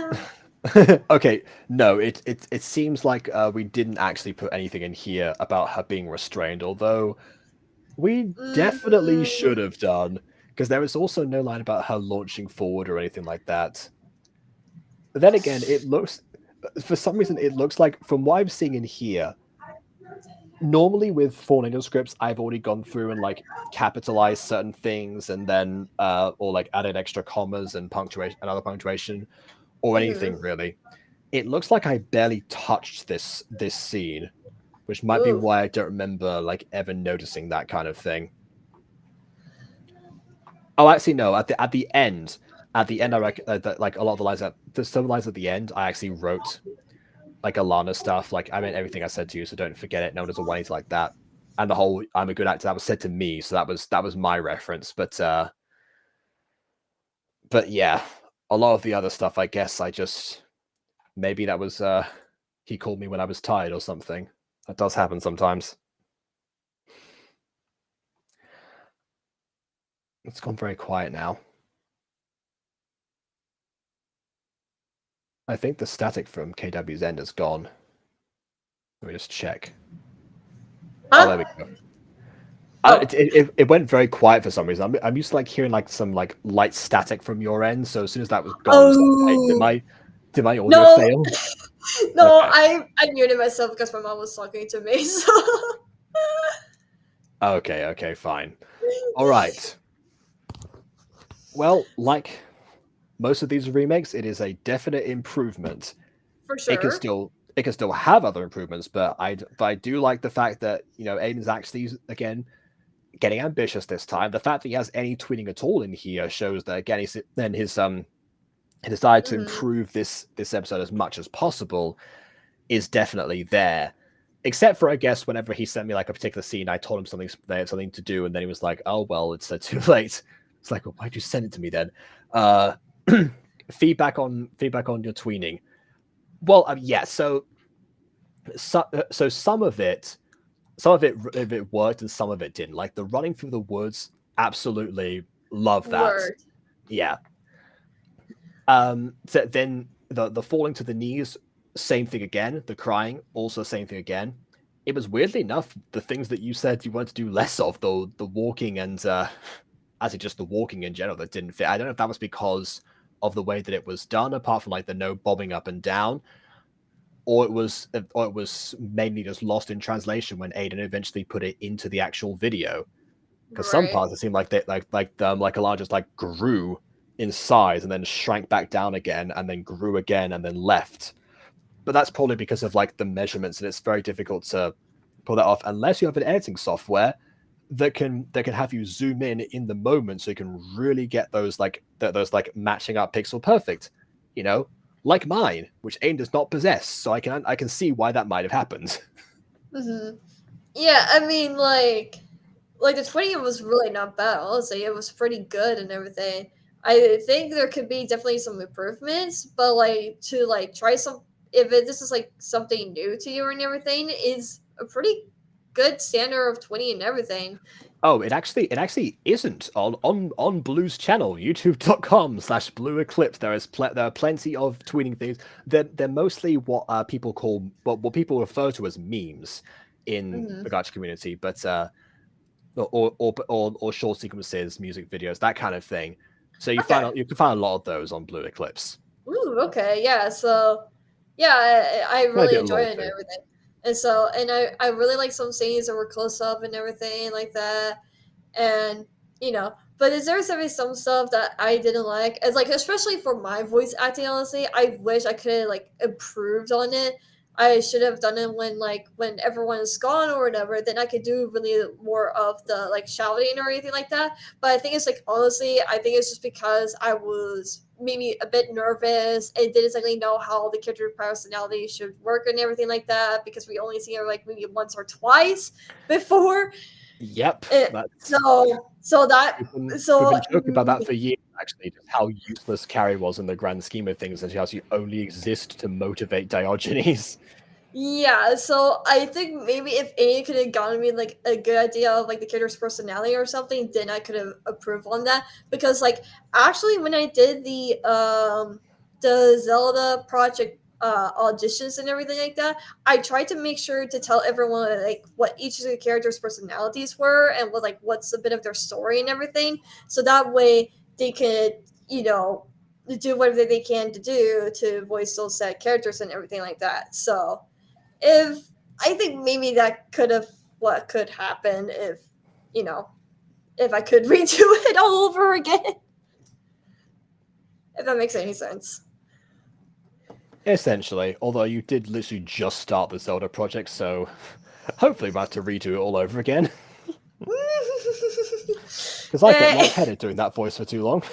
Okay, no, it seems like we didn't actually put anything in here about her being restrained, although we definitely should have done, because there was also no line about her launching forward or anything like that. But then again, for some reason, it looks like, from what I'm seeing in here, normally with Fallen Angel scripts, I've already gone through and like capitalized certain things and then or like added extra commas and punctuation and other punctuation or anything really. It looks like I barely touched this scene, which might be why I don't remember like ever noticing that kind of thing. Oh, actually, no. At the end, I reckon that like a lot of the lines there's some lines at the end I actually wrote like Alana stuff. Like I meant everything I said to you, so don't forget it. No one doesn't want anything like that. And the whole "I'm a good actor" that was said to me, so that was my reference. But yeah, a lot of the other stuff, I guess, I just maybe that was he called me when I was tired or something. That does happen sometimes. It's gone very quiet now. I think the static from KW's end is gone. Let me just check. Oh, there we go. It went very quiet for some reason. I'm used to like hearing like some like light static from your end. So as soon as that was gone, like, did my audio fail? No, okay. I muted myself because my mom was talking to me. So. Okay, fine. All right. Well, like most of these remakes, it is a definite improvement. For sure. It can still have other improvements, but I do like the fact that, you know, Aiden's actually again getting ambitious this time. The fact that he has any tweeting at all in here shows that again his desire to improve this episode as much as possible is definitely there. Except for, I guess, whenever he sent me like a particular scene, I told him something to do, and then he was like, "Oh well, it's too late." It's like, well, why'd you send it to me then? Feedback on your tweening. Well, yeah. So some of it worked and some of it didn't. Like the running through the woods, absolutely love that. Word. Yeah. So then the falling to the knees, same thing again. The crying, also same thing again. It was weirdly enough the things that you said you wanted to do less of, though the walking and actually just the walking in general that didn't fit. I don't know if that was because of the way that it was done, apart from like the no bobbing up and down, or it was mainly just lost in translation when Aiden eventually put it into the actual video. Because some parts it seemed like they like Alana just like grew in size and then shrank back down again and then grew again and then left. But that's probably because of like the measurements, and it's very difficult to pull that off unless you have an editing software that can have you zoom in the moment, so you can really get those like matching up pixel perfect, you know, like mine, which Aiden does not possess. So I can see why that might have happened. Yeah, I mean, like the 20 was really not bad. Honestly, it was pretty good and everything. I think there could be definitely some improvements, but like to like try some this is like something new to you and everything is a pretty good standard of 20 and everything. Oh, it actually isn't on Blue's channel, youtube.com/Blue Eclipse. There are plenty of tweeting things. They're mostly what people call what people refer to as memes in the Gacha community, but or short sequences, music videos, that kind of thing. So you can find a lot of those on Blue Eclipse. Ooh, okay, yeah. So yeah, I really enjoy it and everything. And so, and I really like some scenes that were close up and everything like that. And, you know, but is there some stuff that I didn't like? As like, especially for my voice acting, honestly, I wish I could have like improved on it. I should have done it when everyone is gone or whatever. Then I could do really more of the like shouting or anything like that. But I think it's like honestly, I think it's just because I was maybe a bit nervous and didn't exactly know how the character personality should work and everything like that because we only see her like maybe once or twice before. Yep. So we've been joking about that for years, actually, just how useless Carrie was in the grand scheme of things, and how she only exists to motivate Diogenes. Yeah, so I think maybe if Amy could have gotten me like a good idea of like the character's personality or something, then I could have approved on that. Because like actually when I did the Zelda project auditions and everything like that, I tried to make sure to tell everyone like what each of the characters' personalities were and what like what's a bit of their story and everything. So that way they could, you know, do whatever they can to do to voice those set characters and everything like that. So if I think maybe that could have what could happen if, you know, if I could redo it all over again. If that makes any sense. Essentially, although you did literally just start the Zelda project, so hopefully we'll have to redo it all over again. Because I get lightheaded doing that voice for too long.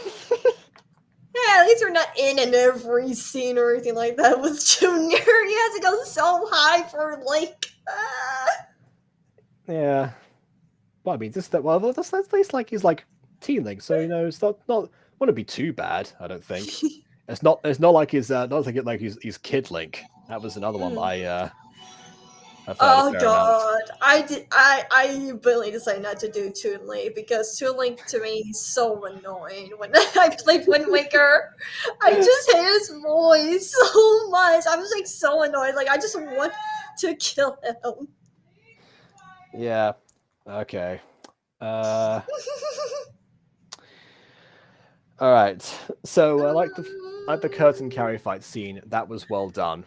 Yeah, at least we're not in every scene or anything like that with Junior. He has to go so high for like. Yeah. Well, I mean, that's at least like he's like teenling, so you know it's not wouldn't be too bad. I don't think. It's not like he's he's Kid Link. That was another one I Oh god, I really decided not to do Toon Link because Toon Link to me is so annoying. When I played Wind Waker, I just hate his voice so much. I was like so annoyed. Like I just want to kill him. Yeah. Okay. All right. So like the curtain carry fight scene, that was well done.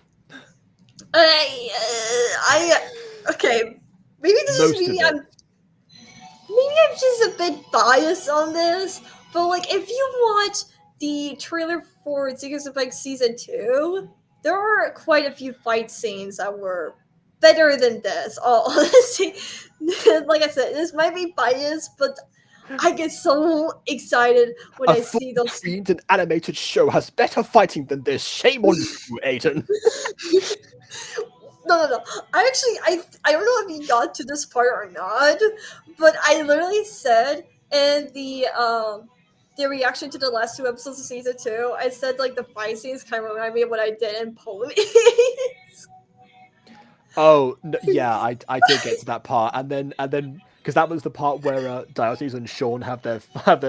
Okay. Maybe this is me. I'm just a bit biased on this, but like if you watch the trailer for Secrets of Egg Season 2, there are quite a few fight scenes that were better than this. All honestly, like I said, this might be biased, but I get so excited when I see those. Screened and animated show has better fighting than this. Shame on you, Aiden. No. I don't know if you got to this part or not, but I literally said in the reaction to the last 2 episodes of season 2, I said like the fight scenes kind of remind me of what I did in Ponies. Oh yeah, I did get to that part, and then because that was the part where Diogenes and Sean have their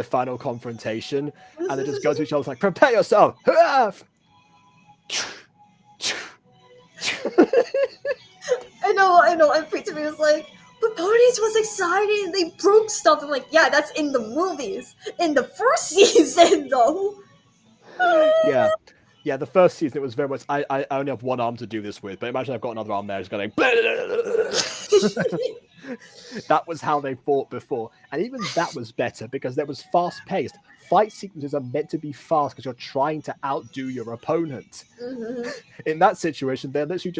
final confrontation, and they just go to each other like, "Prepare yourself." I know. And Pizza was like, but Ponies was exciting. They broke stuff. I'm like, yeah, that's in the movies. In the first season, though. Yeah, the first season it was very much. I only have one arm to do this with, but imagine I've got another arm there, just going. That was how they fought before, and even that was better because that was fast paced. Fight sequences are meant to be fast because you're trying to outdo your opponent. Mm-hmm. In that situation, they're literally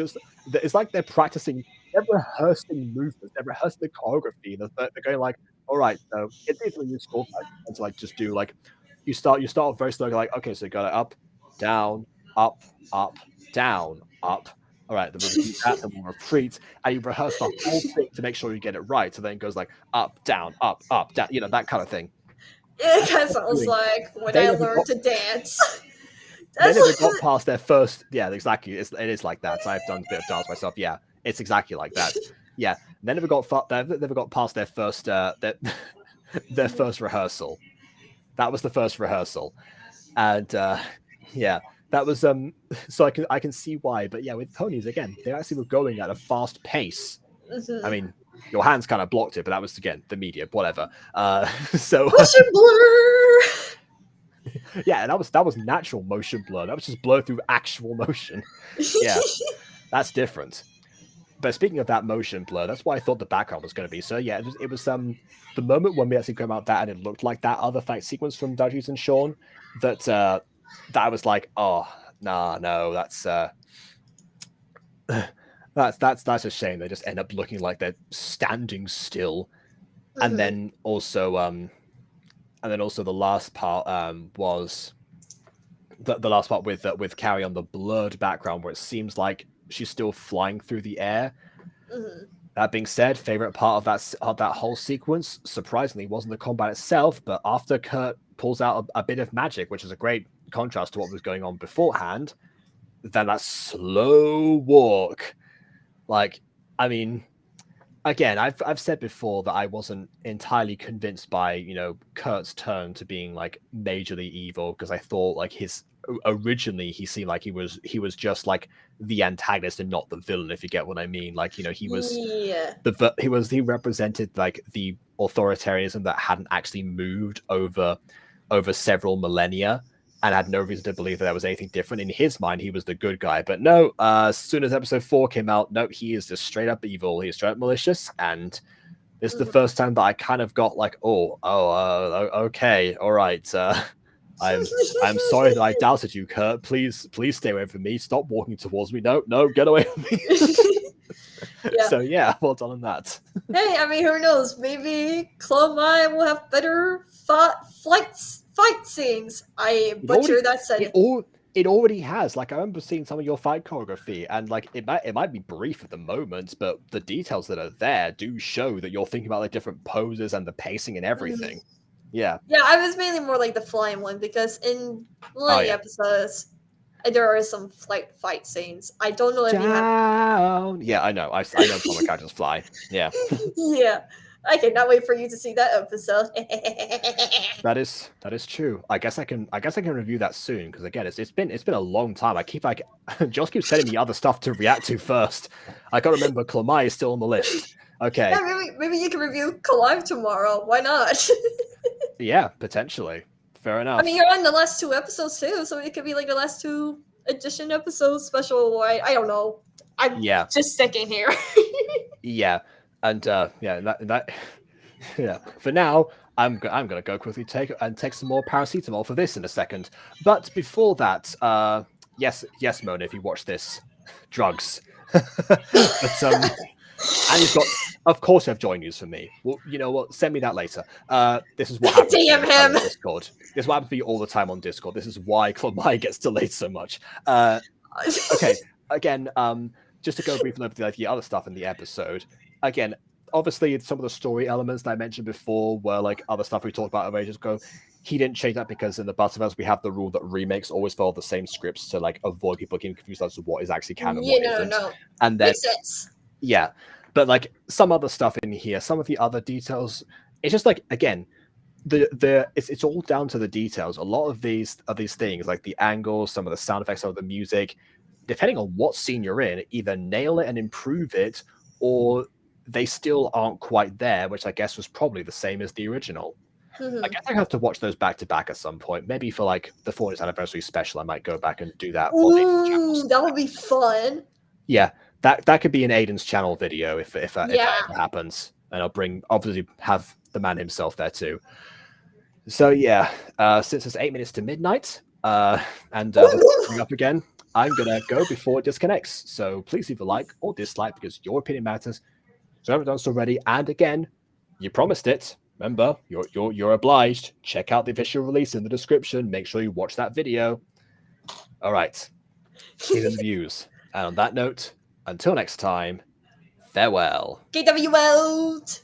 it's like they're practicing, they're rehearsing movements, they're rehearsing the choreography. They're going like, all right, so it's easily useful to like just do like, you start off very slow, like, okay, so you got it up, down, up, down, up. All right, then we'll repeat that, then we'll retreat, and you rehearse the whole thing to make sure you get it right. So then it goes like up, down, down, you know, that kind of thing. It kind of sounds like when I learned to dance. They never got past their first. Yeah, exactly. It is like that. So I've done a bit of dance myself. Yeah, it's exactly like that. Yeah, they never got past their first their first rehearsal. That was the first rehearsal, and yeah, that was So I can see why. But yeah, with Ponies again, they actually were going at a fast pace. Mm-hmm. I mean, your hands kind of blocked it, but that was again the media, whatever. So motion blur. Yeah, that was natural motion blur. That was just blur through actual motion. Yeah, that's different. But speaking of that motion blur, that's why I thought the background was going to be. So yeah, it was the moment when we actually came out that and it looked like that other fight sequence from Dodges and Sean that I was like, oh no, that's a shame. They just end up looking like they're standing still, Mm-hmm. and then also the last part was the last part with Carrie on the blurred background where it seems like she's still flying through the air. Mm-hmm. That being said, favorite part of that whole sequence, surprisingly, wasn't the combat itself, but after Kurt pulls out a bit of magic, which is a great contrast to what was going on beforehand, then that slow walk. Like, I mean, again, I've said before that I wasn't entirely convinced by, you know, Kurt's turn to being like majorly evil, because I thought like originally he seemed like he was just like the antagonist and not the villain, if you get what I mean. Like, you know, he was he represented like the authoritarianism that hadn't actually moved over several millennia, and had no reason to believe that there was anything different. In his mind, he was the good guy. But no, as soon as episode 4 came out, no, he is just straight up evil. He is straight up malicious, and this is the first time that I kind of got like, okay, all right. I'm sorry that I doubted you, Kurt. Please stay away from me. Stop walking towards me. No, get away from me. Yeah. So yeah, well done on that. Hey, I mean, who knows? Maybe Clomai will have better fight scenes. I butchered that setting. It already has. Like, I remember seeing some of your fight choreography, and like it might be brief at the moment, but the details that are there do show that you're thinking about like different poses and the pacing and everything. Yeah. Yeah, I was mainly more like the flying one because in one of the episodes there are some fight scenes. I don't know if you have. Yeah, I know. I know some characters fly. Yeah. Yeah. I cannot wait for you to see that episode. That is true. I guess I can review that soon because again, it's been a long time. I keep like Josh keeps sending me other stuff to react to first. I gotta remember Clomai is still on the list. Okay. Yeah, maybe you can review Collide tomorrow. Why not? Yeah, potentially. Fair enough. I mean, you're on the last 2 episodes too, so it could be like the last 2 edition episodes special. I don't know. I'm just thinking here. Yeah, and that yeah. For now, I'm gonna go quickly take some more paracetamol for this in a second. But before that, yes, Mona, if you watch this, drugs. But, and you've got, of course, you have joy news for me. Well, you know what? Send me that later. This is what happens. DM him. On Discord. This is what happens to me all the time on Discord. This is why Clomai gets delayed so much. Okay. Again, just to go briefly over the other stuff in the episode. Again, obviously, some of the story elements that I mentioned before were like other stuff we talked about ages ago. He didn't change that because in the Butterverse we have the rule that remakes always follow the same scripts to like avoid people getting confused as to what is actually canon and what isn't. No. And then Makes sense. Yeah, but like some other stuff in here, some of the other details, it's just like again, it's all down to the details. A lot of these things, like the angles, some of the sound effects, some of the music, depending on what scene you're in, either nail it and improve it, or they still aren't quite there, which I guess was probably the same as the original. I guess I have to watch those back to back at some point. Maybe for like the 40th anniversary special, I might go back and do that. Ooh, that would be fun. Yeah. That could be an Aiden's channel video if that ever happens, and I'll obviously have the man himself there too. So yeah, since it's 8 minutes to midnight, and coming up again, I'm gonna go before it disconnects. So please leave a like or dislike because your opinion matters. So I haven't done so already, and again, you promised it. Remember, you're obliged. Check out the official release in the description. Make sure you watch that video. All right, hidden views. And on that note. Until next time, farewell. KW out!